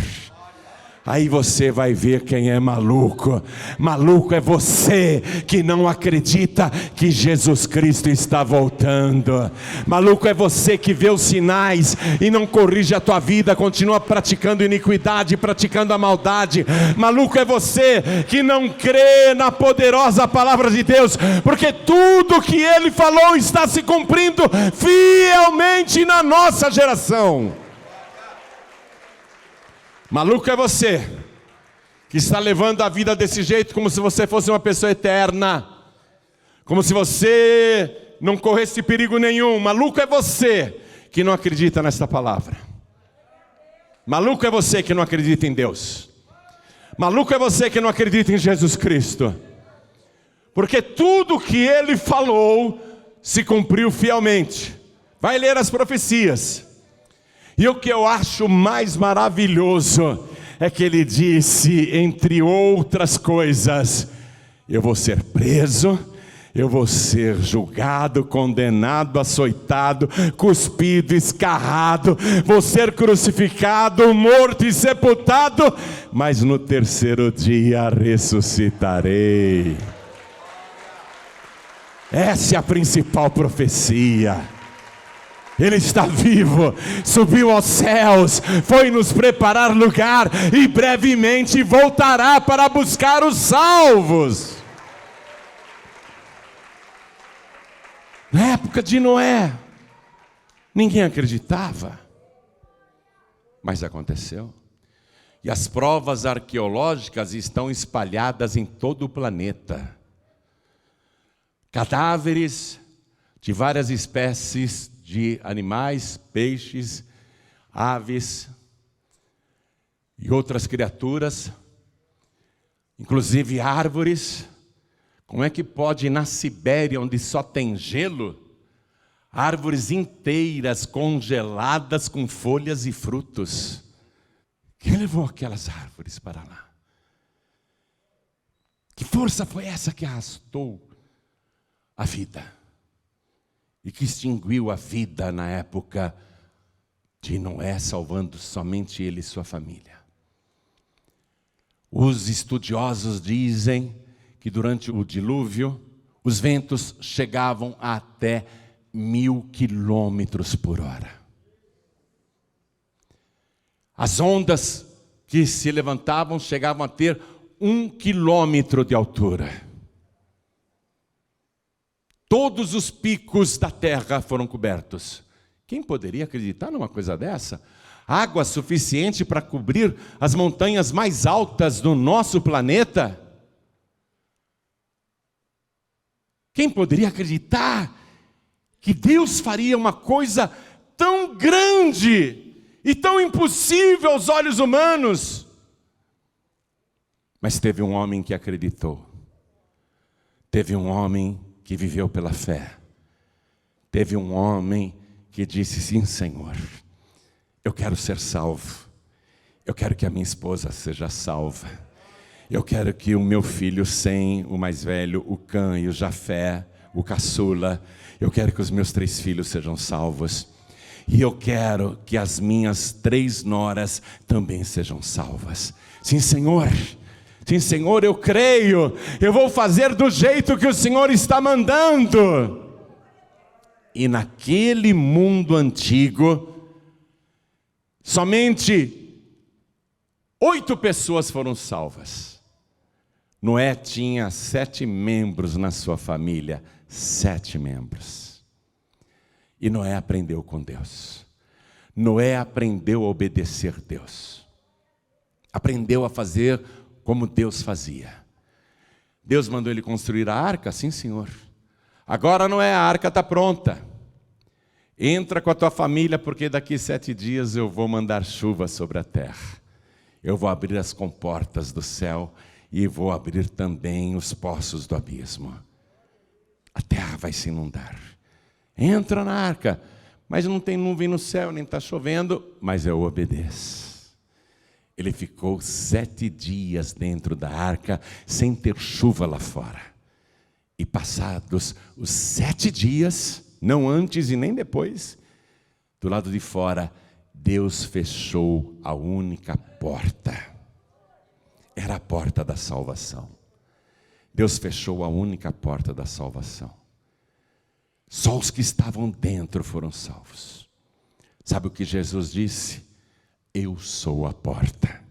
Aí você vai ver quem é maluco. Maluco é você que não acredita que Jesus Cristo está voltando. Maluco é você que vê os sinais e não corrige a tua vida, continua praticando iniquidade, praticando a maldade. Maluco é você que não crê na poderosa palavra de Deus, porque tudo que Ele falou está se cumprindo fielmente na nossa geração. Maluco é você que está levando a vida desse jeito, como se você fosse uma pessoa eterna, como se você não corresse perigo nenhum. Maluco é você que não acredita nesta palavra. Maluco é você que não acredita em Deus. Maluco é você que não acredita em Jesus Cristo, porque tudo que Ele falou se cumpriu fielmente. Vai ler as profecias. E o que eu acho mais maravilhoso é que Ele disse, entre outras coisas: eu vou ser preso, eu vou ser julgado, condenado, açoitado, cuspido, escarrado, vou ser crucificado, morto e sepultado, mas no terceiro dia ressuscitarei. Essa é a principal profecia. Ele está vivo, subiu aos céus, foi nos preparar lugar e brevemente voltará para buscar os salvos. Na época de Noé, ninguém acreditava, mas aconteceu. E as provas arqueológicas estão espalhadas em todo o planeta. Cadáveres de várias espécies de animais, peixes, aves e outras criaturas, inclusive árvores. Como é que pode, na Sibéria, onde só tem gelo, árvores inteiras congeladas com folhas e frutos? Quem levou aquelas árvores para lá? Que força foi essa que arrastou a vida e que extinguiu a vida na época de Noé, salvando somente ele e sua família? Os estudiosos dizem que durante o dilúvio, os ventos chegavam a até 1000 quilômetros por hora. As ondas que se levantavam chegavam a ter 1 quilômetro de altura. Todos os picos da terra foram cobertos. Quem poderia acreditar numa coisa dessa? Água suficiente para cobrir as montanhas mais altas do nosso planeta? Quem poderia acreditar que Deus faria uma coisa tão grande e tão impossível aos olhos humanos? Mas teve um homem que acreditou. Teve um homem que viveu pela fé. Teve um homem que disse: sim, Senhor, eu quero ser salvo. Eu quero que a minha esposa seja salva. Eu quero que o meu filho Sem, o mais velho, o Cã e o Jafé, o caçula, eu quero que os meus 3 filhos sejam salvos. e eu quero que as minhas 3 noras também sejam salvas. Sim, Senhor. Sim, Senhor, eu creio. Eu vou fazer do jeito que o Senhor está mandando. E naquele mundo antigo, somente 8 pessoas foram salvas. Noé tinha 7 membros na sua família, 7 membros. E Noé aprendeu com Deus. Noé aprendeu a obedecer a Deus. Aprendeu a fazer como Deus fazia. Deus mandou ele construir a arca? Sim, Senhor. Agora Noé, a arca está pronta. Entra com a tua família, porque daqui 7 dias eu vou mandar chuva sobre a terra. Eu vou abrir as comportas do céu e vou abrir também os poços do abismo. A terra vai se inundar. Entra na arca, mas não tem nuvem no céu, nem está chovendo, mas eu obedeço. Ele ficou 7 dias dentro da arca, sem ter chuva lá fora. E passados os 7 dias, não antes e nem depois, do lado de fora, Deus fechou a única porta. Era a porta da salvação. Deus fechou a única porta da salvação. Só os que estavam dentro foram salvos. Sabe o que Jesus disse? Eu sou a porta.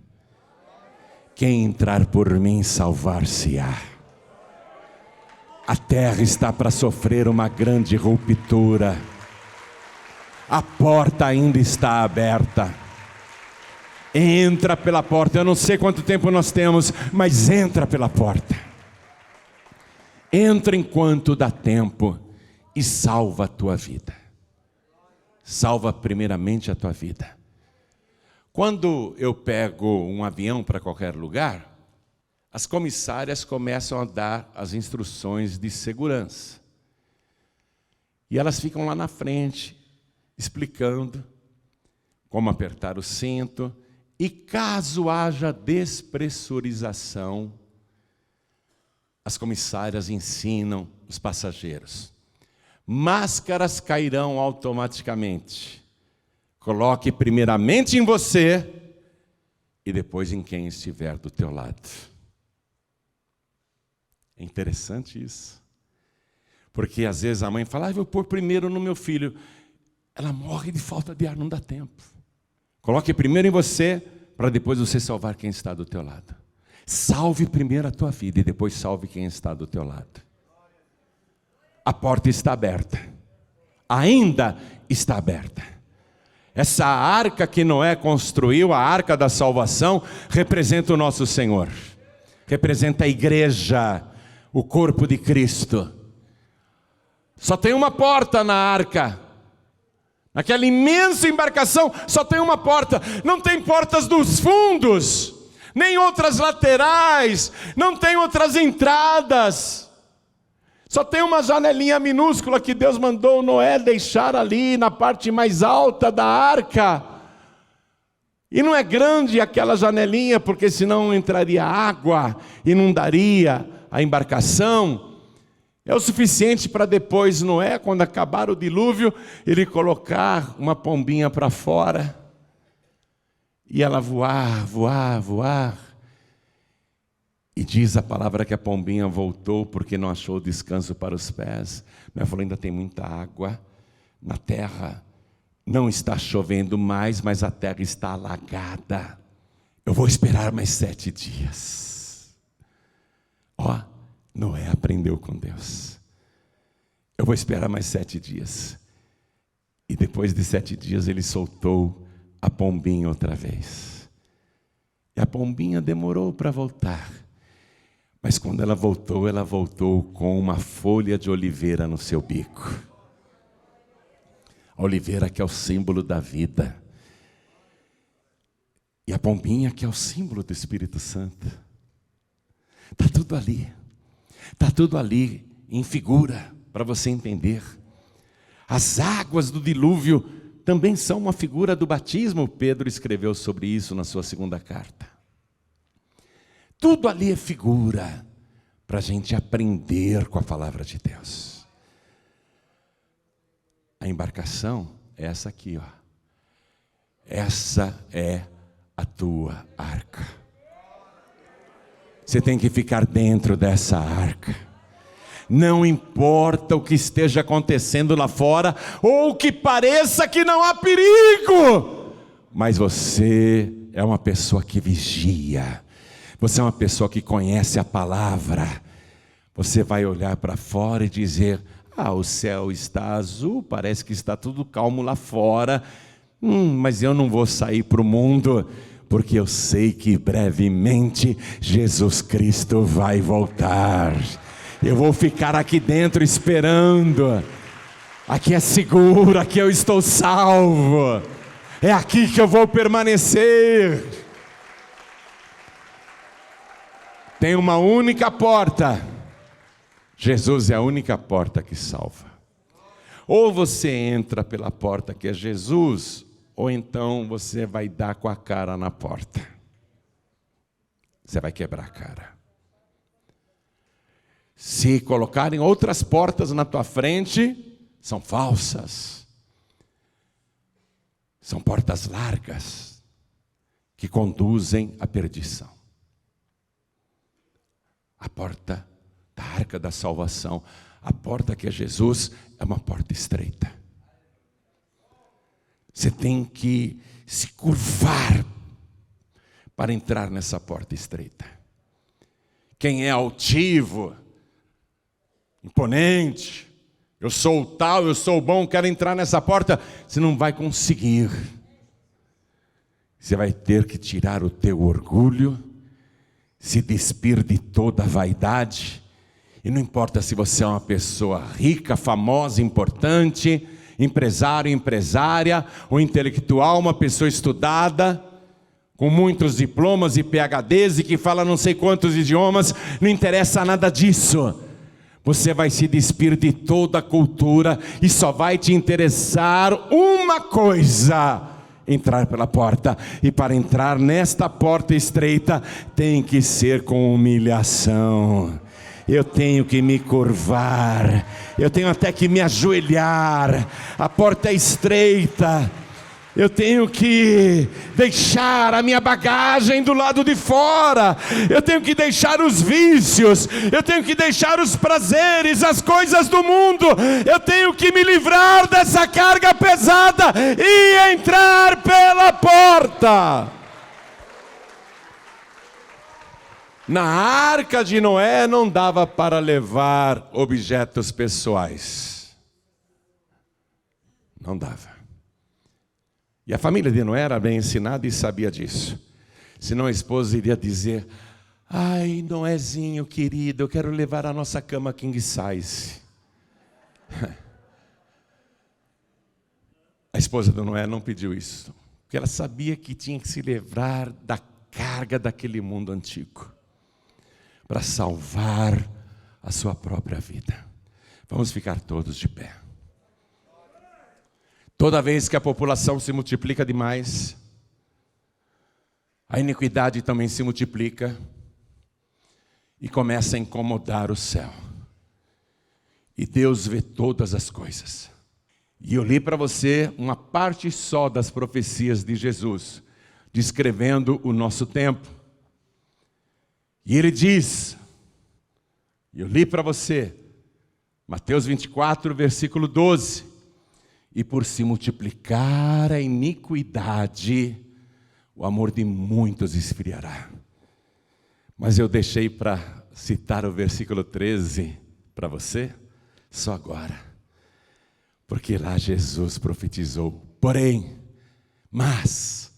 Quem entrar por mim salvar-se-á. A terra está para sofrer uma grande ruptura. A porta ainda está aberta. Entra pela porta. Eu não sei quanto tempo nós temos, mas entra pela porta. Entra enquanto dá tempo e salva a tua vida. Salva primeiramente a tua vida. Quando eu pego um avião para qualquer lugar, as comissárias começam a dar as instruções de segurança. E elas ficam lá na frente, explicando como apertar o cinto. E caso haja despressurização, as comissárias ensinam os passageiros. Máscaras cairão automaticamente. Coloque primeiramente em você e depois em quem estiver do teu lado. É interessante isso. Porque às vezes a mãe fala, vou pôr primeiro no meu filho. Ela morre de falta de ar, não dá tempo. Coloque primeiro em você, para depois você salvar quem está do teu lado. Salve primeiro a tua vida e depois salve quem está do teu lado. A porta está aberta. Ainda está aberta. Essa arca que Noé construiu, a arca da salvação, representa o nosso Senhor. Representa a igreja, o corpo de Cristo. Só tem uma porta na arca. Naquela imensa embarcação, só tem uma porta. Não tem portas dos fundos, nem outras laterais, não tem outras entradas. Só tem uma janelinha minúscula que Deus mandou Noé deixar ali na parte mais alta da arca. E não é grande aquela janelinha, porque senão entraria água, inundaria a embarcação. É o suficiente para depois Noé, quando acabar o dilúvio, ele colocar uma pombinha para fora. E ela voar, voar, voar. E diz a palavra que a pombinha voltou porque não achou descanso para os pés. Noé falou, ainda tem muita água na terra. Não está chovendo mais, mas a terra está alagada. Eu vou esperar mais 7 dias. Noé aprendeu com Deus. Eu vou esperar mais 7 dias. E depois de 7 dias ele soltou a pombinha outra vez. E a pombinha demorou para voltar. Mas quando ela voltou com uma folha de oliveira no seu bico. A oliveira que é o símbolo da vida. E a pombinha que é o símbolo do Espírito Santo. Está tudo ali. Está tudo ali em figura para você entender. As águas do dilúvio também são uma figura do batismo. Pedro escreveu sobre isso na sua 2ª carta. Tudo ali é figura para a gente aprender com a palavra de Deus. A embarcação é essa aqui, ó. Essa é a tua arca. Você tem que ficar dentro dessa arca. Não importa o que esteja acontecendo lá fora, ou que pareça que não há perigo, mas você é uma pessoa que vigia. Você é uma pessoa que conhece a palavra. Você vai olhar para fora e dizer: o céu está azul, parece que está tudo calmo lá fora. Mas eu não vou sair para o mundo, porque eu sei que brevemente Jesus Cristo vai voltar. Eu vou ficar aqui dentro esperando. Aqui é seguro, aqui eu estou salvo. É aqui que eu vou permanecer. Tem uma única porta. Jesus é a única porta que salva. Ou você entra pela porta que é Jesus, ou então você vai dar com a cara na porta. Você vai quebrar a cara. Se colocarem outras portas na tua frente, são falsas. São portas largas, que conduzem à perdição. A porta da arca da salvação, a porta que é Jesus, é uma porta estreita. Você tem que se curvar para entrar nessa porta estreita. Quem é altivo, imponente, eu sou o tal, eu sou o bom, quero entrar nessa porta, você não vai conseguir. Você vai ter que tirar o teu orgulho, se despir de toda a vaidade, e não importa se você é uma pessoa rica, famosa, importante, empresário, empresária, ou intelectual, uma pessoa estudada, com muitos diplomas e PhDs, e que fala não sei quantos idiomas, não interessa nada disso. Você vai se despir de toda a cultura e só vai te interessar uma coisa: entrar pela porta. E para entrar nesta porta estreita, tem que ser com humilhação. Eu tenho que me curvar, eu tenho até que me ajoelhar. A porta é estreita. Eu tenho que deixar a minha bagagem do lado de fora. Eu tenho que deixar os vícios. Eu tenho que deixar os prazeres, as coisas do mundo. Eu tenho que me livrar dessa carga pesada e entrar pela porta. Na arca de Noé não dava para levar objetos pessoais. Não dava. E a família de Noé era bem ensinada e sabia disso. Senão a esposa iria dizer: ai, Noézinho querido, eu quero levar a nossa cama king size. A esposa de Noé não pediu isso, porque ela sabia que tinha que se livrar da carga daquele mundo antigo, para salvar a sua própria vida. Vamos ficar todos de pé. Toda vez que a população se multiplica demais, a iniquidade também se multiplica e começa a incomodar o céu. E Deus vê todas as coisas. E eu li para você uma parte só das profecias de Jesus, descrevendo o nosso tempo. E ele diz, eu li para você, Mateus 24, versículo 12. E por se multiplicar a iniquidade, o amor de muitos esfriará. Mas eu deixei para citar o versículo 13 para você, só agora. Porque lá Jesus profetizou: porém, mas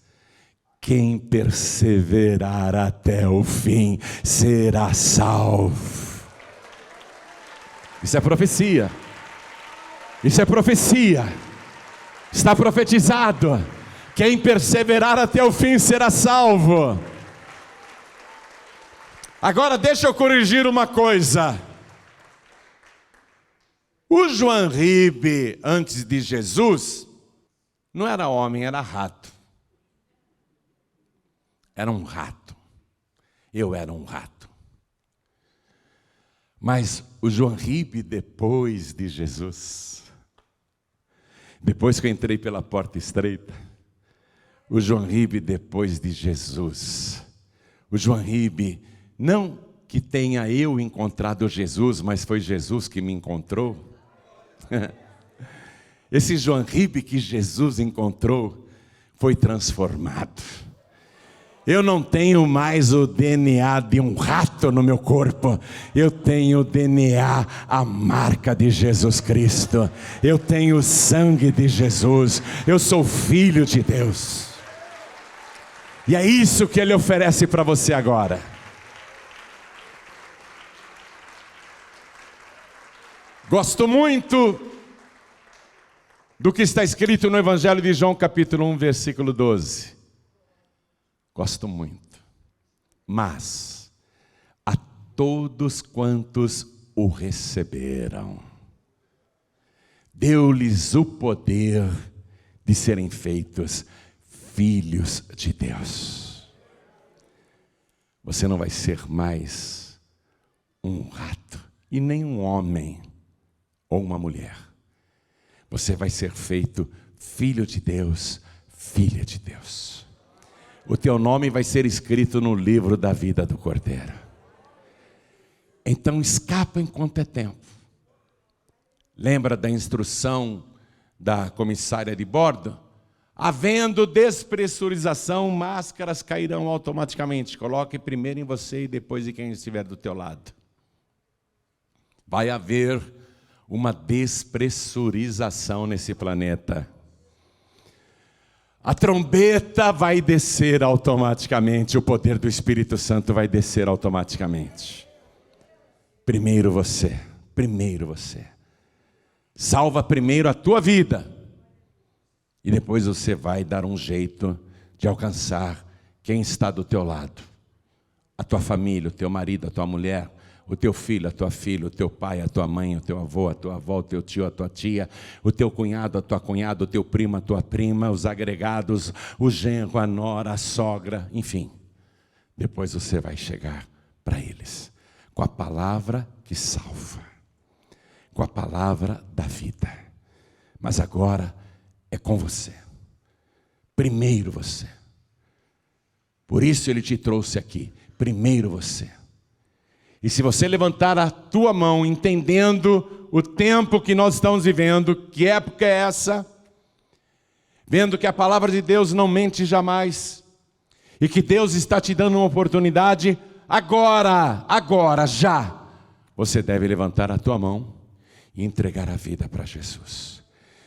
quem perseverar até o fim será salvo. Isso é profecia. Isso é profecia. Está profetizado. Quem perseverar até o fim será salvo. Agora deixa eu corrigir uma coisa. O João Ribe, antes de Jesus, não era homem, era rato. Era um rato. Eu era um rato. Mas o João Ribe, depois de Jesus, Depois que eu entrei pela porta estreita, o João Ribe, depois de Jesus, o João Ribe, não que tenha eu encontrado Jesus, mas foi Jesus que me encontrou. Esse João Ribe que Jesus encontrou foi transformado. Eu não tenho mais o DNA de um rato no meu corpo. Eu tenho o DNA, a marca de Jesus Cristo. Eu tenho o sangue de Jesus. Eu sou filho de Deus. E é isso que Ele oferece para você agora. Gosto muito do que está escrito no Evangelho de João, capítulo 1, versículo 12. Gosto muito. Mas a todos quantos o receberam, deu-lhes o poder de serem feitos filhos de Deus. Você não vai ser mais um rato e nem um homem ou uma mulher. Você vai ser feito filho de Deus, filha de Deus. O teu nome vai ser escrito no livro da vida do Cordeiro. Então escapa enquanto é tempo. Lembra da instrução da comissária de bordo? Havendo despressurização, máscaras cairão automaticamente. Coloque primeiro em você e depois em quem estiver do teu lado. Vai haver uma despressurização nesse planeta. A trombeta vai descer automaticamente, o poder do Espírito Santo vai descer automaticamente. Primeiro você. Salva primeiro a tua vida. E depois você vai dar um jeito de alcançar quem está do teu lado. A tua família, o teu marido, a tua mulher, o teu filho, a tua filha, o teu pai, a tua mãe, o teu avô, a tua avó, o teu tio, a tua tia, o teu cunhado, a tua cunhada, o teu primo, a tua prima, os agregados, o genro, a nora, a sogra, enfim. Depois você vai chegar para eles com a palavra que salva, com a palavra da vida. Mas agora é com você. Primeiro você. Por isso Ele te trouxe aqui. Primeiro você. E se você levantar a tua mão, entendendo o tempo que nós estamos vivendo, que época é essa, vendo que a palavra de Deus não mente jamais, e que Deus está te dando uma oportunidade, agora, já, você deve levantar a tua mão e entregar a vida para Jesus.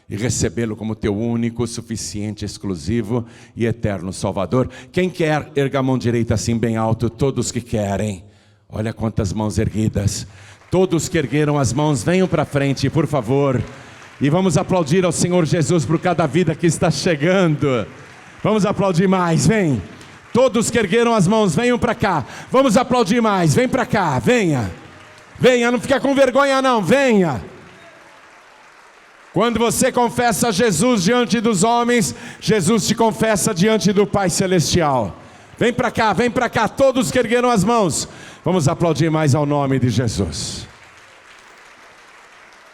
E recebê-lo como teu único, suficiente, exclusivo e eterno Salvador. Quem quer, erga a mão direita assim bem alto, todos que querem. Olha quantas mãos erguidas. Todos que ergueram as mãos, venham para frente, por favor. E vamos aplaudir ao Senhor Jesus por cada vida que está chegando. Vamos aplaudir mais, vem. Todos que ergueram as mãos, venham para cá. Vamos aplaudir mais, vem para cá, venha. Venha, não fica com vergonha não, venha. Quando você confessa Jesus diante dos homens, Jesus te confessa diante do Pai Celestial. Vem para cá, todos que ergueram as mãos. Vamos aplaudir mais ao nome de Jesus.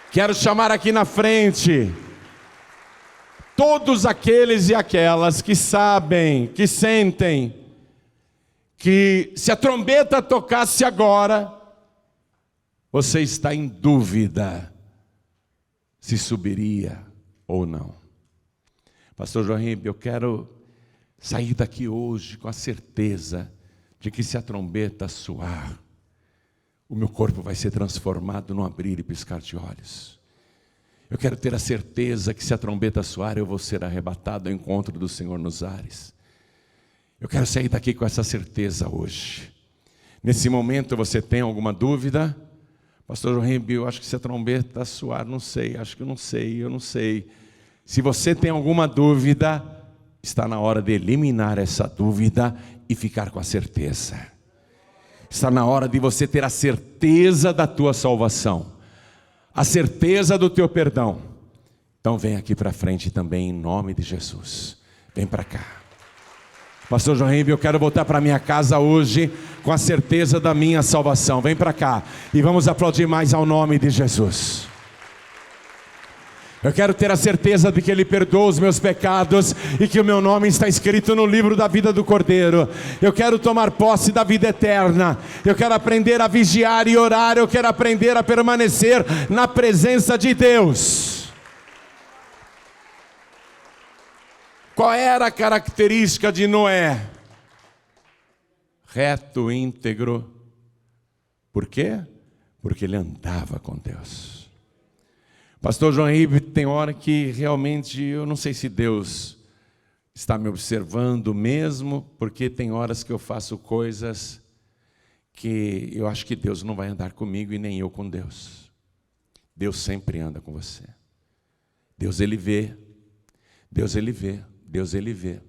Quero chamar aqui na frente todos aqueles e aquelas que sabem, que sentem, que se a trombeta tocasse agora, você está em dúvida se subiria ou não. Pastor João Ribe, eu quero sair daqui hoje com a certeza de que se a trombeta soar, o meu corpo vai ser transformado num abrir e piscar de olhos. Eu quero ter a certeza que se a trombeta soar, eu vou ser arrebatado ao encontro do Senhor nos ares. Eu quero sair daqui com essa certeza hoje. Nesse momento você tem alguma dúvida? Pastor João Ribe, eu acho que se a trombeta soar, não sei, eu não sei. Se você tem alguma dúvida, está na hora de eliminar essa dúvida e ficar com a certeza. Está na hora de você ter a certeza da tua salvação, a certeza do teu perdão. Então vem aqui para frente também em nome de Jesus. Vem para cá. Pastor João Ribe, eu quero voltar para minha casa hoje com a certeza da minha salvação. Vem para cá e vamos aplaudir mais ao nome de Jesus. Eu quero ter a certeza de que Ele perdoa os meus pecados e que o meu nome está escrito no livro da vida do Cordeiro. Eu quero tomar posse da vida eterna. Eu quero aprender a vigiar e orar. Eu quero aprender a permanecer na presença de Deus. Qual era a característica de Noé? Reto, íntegro. Por quê? Porque ele andava com Deus. Pastor João Ribe, tem hora que realmente eu não sei se Deus está me observando mesmo, porque tem horas que eu faço coisas que eu acho que Deus não vai andar comigo e nem eu com Deus. Deus sempre anda com você. Deus Ele vê, Deus Ele vê, Deus Ele vê.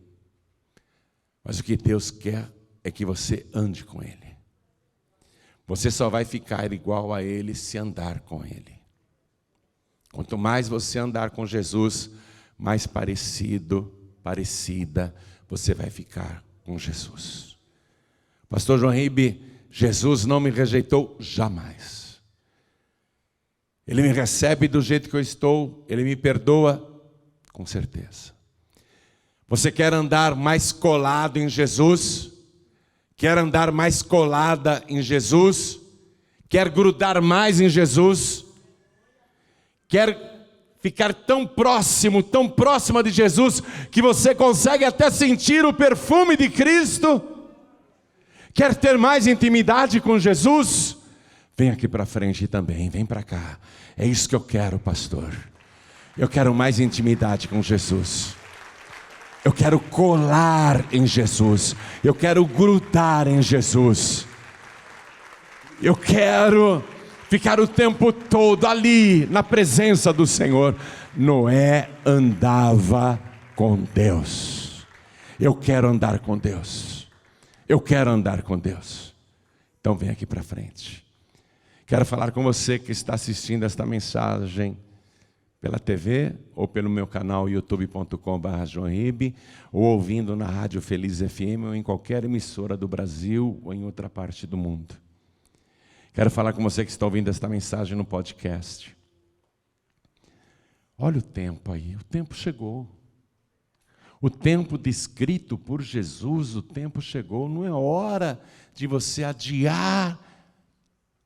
Mas o que Deus quer é que você ande com Ele. Você só vai ficar igual a Ele se andar com Ele. Quanto mais você andar com Jesus, mais parecida, você vai ficar com Jesus. Pastor João Ribe, Jesus não me rejeitou jamais. Ele me recebe do jeito que eu estou, Ele me perdoa, com certeza. Você quer andar mais colado em Jesus? Quer andar mais colada em Jesus? Quer grudar mais em Jesus? Quer ficar tão próxima de Jesus, que você consegue até sentir o perfume de Cristo? Quer ter mais intimidade com Jesus? Vem aqui para frente também, vem para cá. É isso que eu quero, pastor. Eu quero mais intimidade com Jesus. Eu quero colar em Jesus. Eu quero grudar em Jesus. Eu quero ficar o tempo todo ali, na presença do Senhor. Noé andava com Deus. Eu quero andar com Deus. Eu quero andar com Deus. Então vem aqui para frente. Quero falar com você que está assistindo esta mensagem pela TV, ou pelo meu canal youtube.com/joãoribe, ou ouvindo na Rádio Feliz FM, ou em qualquer emissora do Brasil, ou em outra parte do mundo. Quero falar com você que está ouvindo esta mensagem no podcast. Olha o tempo aí, o tempo chegou. O tempo descrito por Jesus, o tempo chegou. Não é hora de você adiar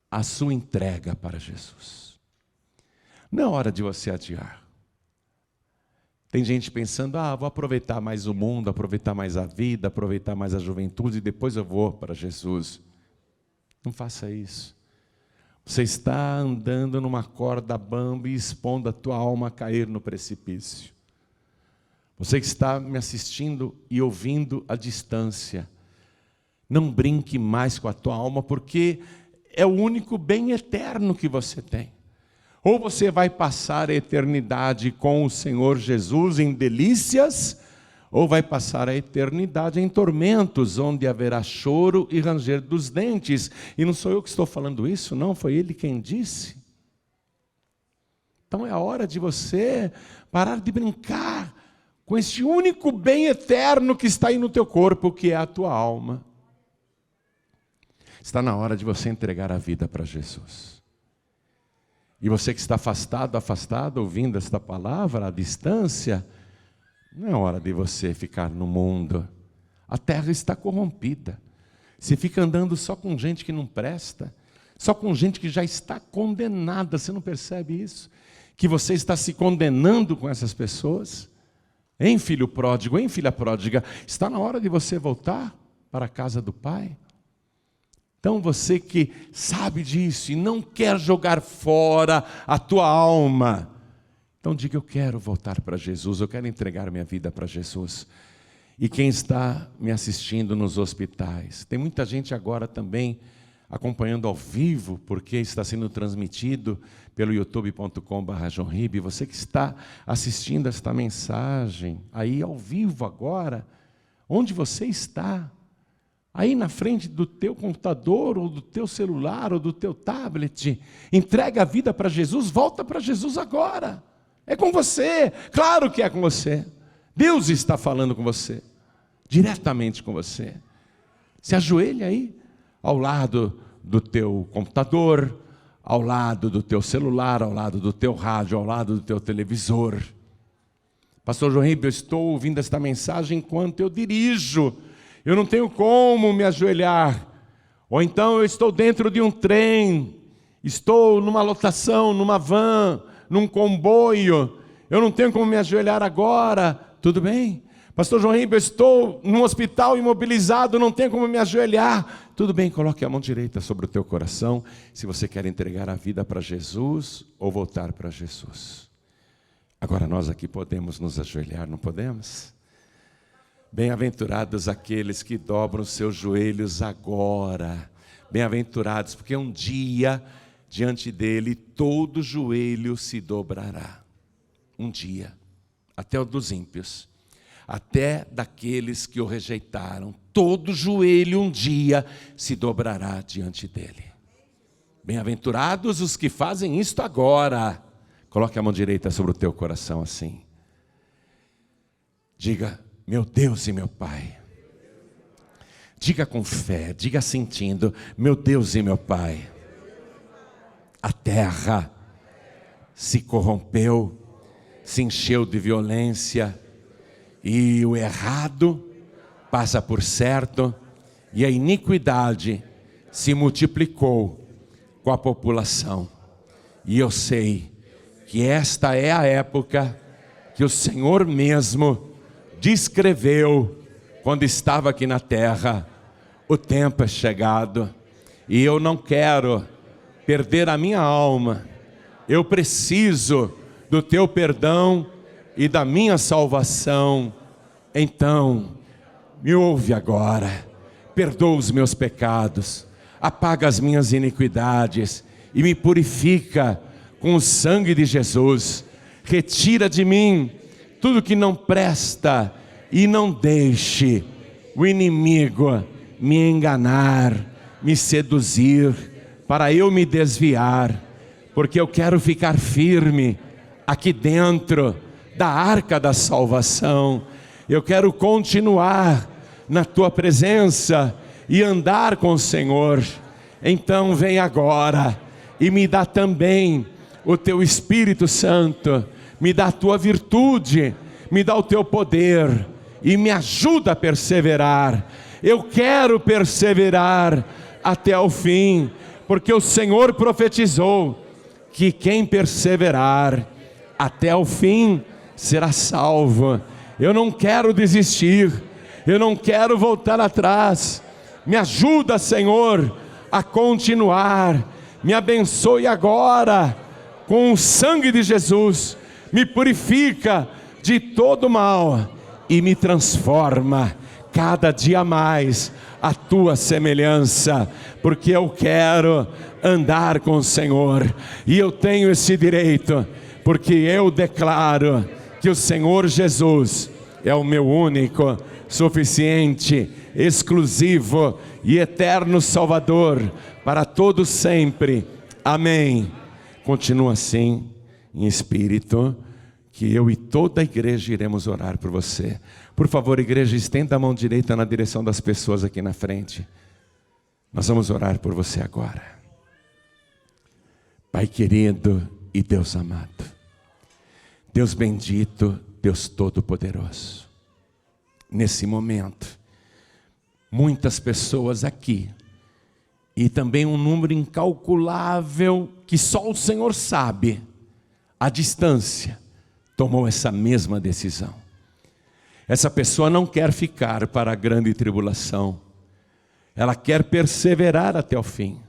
a sua entrega para Jesus. Não é hora de você adiar. Tem gente pensando, vou aproveitar mais o mundo, aproveitar mais a vida, aproveitar mais a juventude, e depois eu vou para Jesus. Não faça isso. Você está andando numa corda bamba e expondo a tua alma a cair no precipício. Você que está me assistindo e ouvindo à distância, não brinque mais com a tua alma, porque é o único bem eterno que você tem. Ou você vai passar a eternidade com o Senhor Jesus em delícias, ou vai passar a eternidade em tormentos, onde haverá choro e ranger dos dentes. E não sou eu que estou falando isso, não, foi Ele quem disse. Então é a hora de você parar de brincar com esse único bem eterno que está aí no teu corpo, que é a tua alma. Está na hora de você entregar a vida para Jesus. E você que está afastado, ouvindo esta palavra à distância, não é hora de você ficar no mundo. A terra está corrompida. Você fica andando só com gente que não presta, só com gente que já está condenada. Você não percebe isso? Que você está se condenando com essas pessoas? Hein, filho pródigo, hein, filha pródiga? Está na hora de você voltar para a casa do Pai? Então você que sabe disso e não quer jogar fora a tua alma, então diga, eu quero voltar para Jesus, eu quero entregar minha vida para Jesus. E quem está me assistindo nos hospitais, tem muita gente agora também acompanhando ao vivo, porque está sendo transmitido pelo youtube.com/joãoribe. Você que está assistindo esta mensagem aí ao vivo agora, onde você está? Aí na frente do teu computador, ou do teu celular, ou do teu tablet, entrega a vida para Jesus, volta para Jesus agora. É com você, claro que é com você. Deus está falando com você, diretamente com você. Se ajoelha aí, ao lado do teu computador, ao lado do teu celular, ao lado do teu rádio, ao lado do teu televisor. Pastor João Ribeiro, eu estou ouvindo esta mensagem enquanto eu dirijo. Eu não tenho como me ajoelhar. Ou então eu estou dentro de um trem, estou numa lotação, numa van, num comboio. Eu não tenho como me ajoelhar agora. Tudo bem? Pastor João Ribeiro, eu estou num hospital imobilizado, não tenho como me ajoelhar. Tudo bem, coloque a mão direita sobre o teu coração, se você quer entregar a vida para Jesus ou voltar para Jesus. Agora nós aqui podemos nos ajoelhar, não podemos? Bem-aventurados aqueles que dobram os seus joelhos agora. Bem-aventurados, porque um dia, diante dele, todo joelho se dobrará. Um dia, até o dos ímpios, até daqueles que o rejeitaram. Todo joelho um dia se dobrará diante dele. Bem-aventurados os que fazem isto agora. Coloque a mão direita sobre o teu coração assim. Diga, meu Deus e meu Pai. Diga com fé, diga sentindo, meu Deus e meu Pai. A terra se corrompeu, se encheu de violência, e o errado passa por certo, e a iniquidade se multiplicou com a população. E eu sei que esta é a época que o Senhor mesmo descreveu quando estava aqui na terra. O tempo é chegado, e eu não quero perder a minha alma. Eu preciso do teu perdão e da minha salvação. Então, me ouve agora, perdoa os meus pecados, apaga as minhas iniquidades e me purifica com o sangue de Jesus. Retira de mim tudo que não presta e não deixe o inimigo me enganar, me seduzir, para eu me desviar, porque eu quero ficar firme aqui dentro da arca da salvação. Eu quero continuar na tua presença e andar com o Senhor. Então vem agora e me dá também o teu Espírito Santo, me dá a tua virtude, me dá o teu poder e me ajuda a perseverar. Eu quero perseverar até o fim, porque o Senhor profetizou que quem perseverar até o fim será salvo. Eu não quero desistir, eu não quero voltar atrás. Me ajuda, Senhor, a continuar. Me abençoe agora com o sangue de Jesus. Me purifica de todo mal e me transforma cada dia mais a tua semelhança, porque eu quero andar com o Senhor, e eu tenho esse direito, porque eu declaro que o Senhor Jesus é o meu único, suficiente, exclusivo e eterno Salvador para todos sempre. Amém. Continua assim, em espírito, que eu e toda a igreja iremos orar por você. Por favor, igreja, estenda a mão direita na direção das pessoas aqui na frente. Nós vamos orar por você agora. Pai querido e Deus amado, Deus bendito, Deus todo-poderoso, nesse momento, muitas pessoas aqui, e também um número incalculável, que só o Senhor sabe, à distância, tomou essa mesma decisão. Essa pessoa não quer ficar para a grande tribulação, ela quer perseverar até o fim,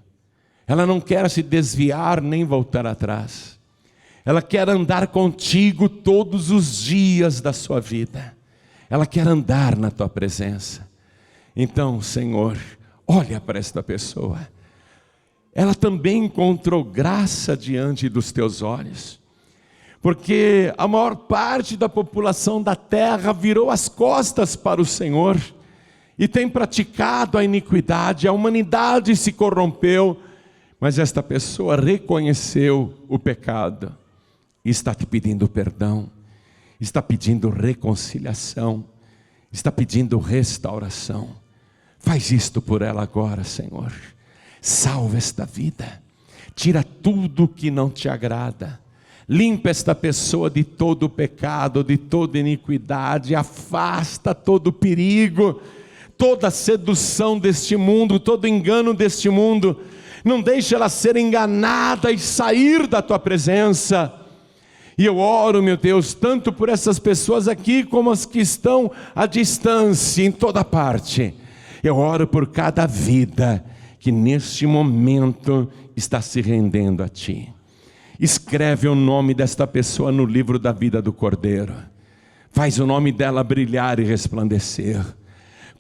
ela não quer se desviar nem voltar atrás, ela quer andar contigo todos os dias da sua vida, ela quer andar na tua presença. Então, Senhor, olha para esta pessoa, ela também encontrou graça diante dos teus olhos, porque a maior parte da população da terra virou as costas para o Senhor e tem praticado a iniquidade, a humanidade se corrompeu, mas esta pessoa reconheceu o pecado e está te pedindo perdão, está pedindo reconciliação, está pedindo restauração. Faz isto por ela agora, Senhor. Salva esta vida, Tira tudo que não te agrada. Limpa esta pessoa de todo pecado, de toda iniquidade. Afasta todo perigo, toda sedução deste mundo, todo engano deste mundo. Não deixe ela ser enganada e sair da tua presença. E eu oro, meu Deus, tanto por essas pessoas aqui, como as que estão à distância, em toda parte. Eu oro por cada vida que neste momento está se rendendo a Ti. Escreve o nome desta pessoa no livro da vida do Cordeiro. Faz o nome dela brilhar e resplandecer.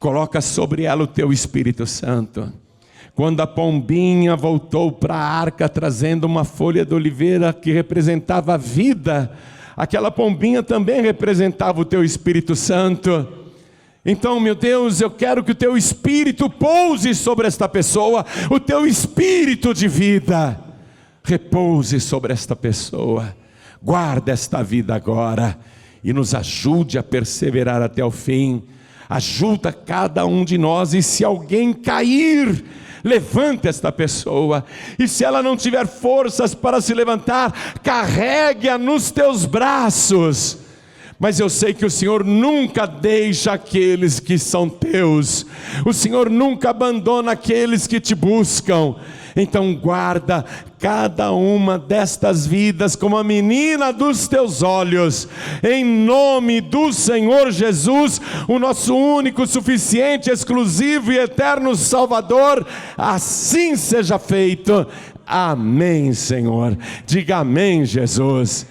Coloca sobre ela o Teu Espírito Santo. Quando a pombinha voltou para a arca trazendo uma folha de oliveira que representava a vida, aquela pombinha também representava o Teu Espírito Santo. Então, meu Deus, eu quero que o Teu Espírito pouse sobre esta pessoa, o Teu Espírito de vida repouse sobre esta pessoa. Guarda esta vida agora e nos ajude a perseverar até o fim. Ajuda cada um de nós, e se alguém cair, levante esta pessoa, e se ela não tiver forças para se levantar, carregue-a nos Teus braços. Mas eu sei que o Senhor nunca deixa aqueles que são Teus, o Senhor nunca abandona aqueles que Te buscam. Então guarda cada uma destas vidas como a menina dos Teus olhos, em nome do Senhor Jesus, o nosso único, suficiente, exclusivo e eterno Salvador. Assim seja feito. Amém, Senhor. Diga amém, Jesus.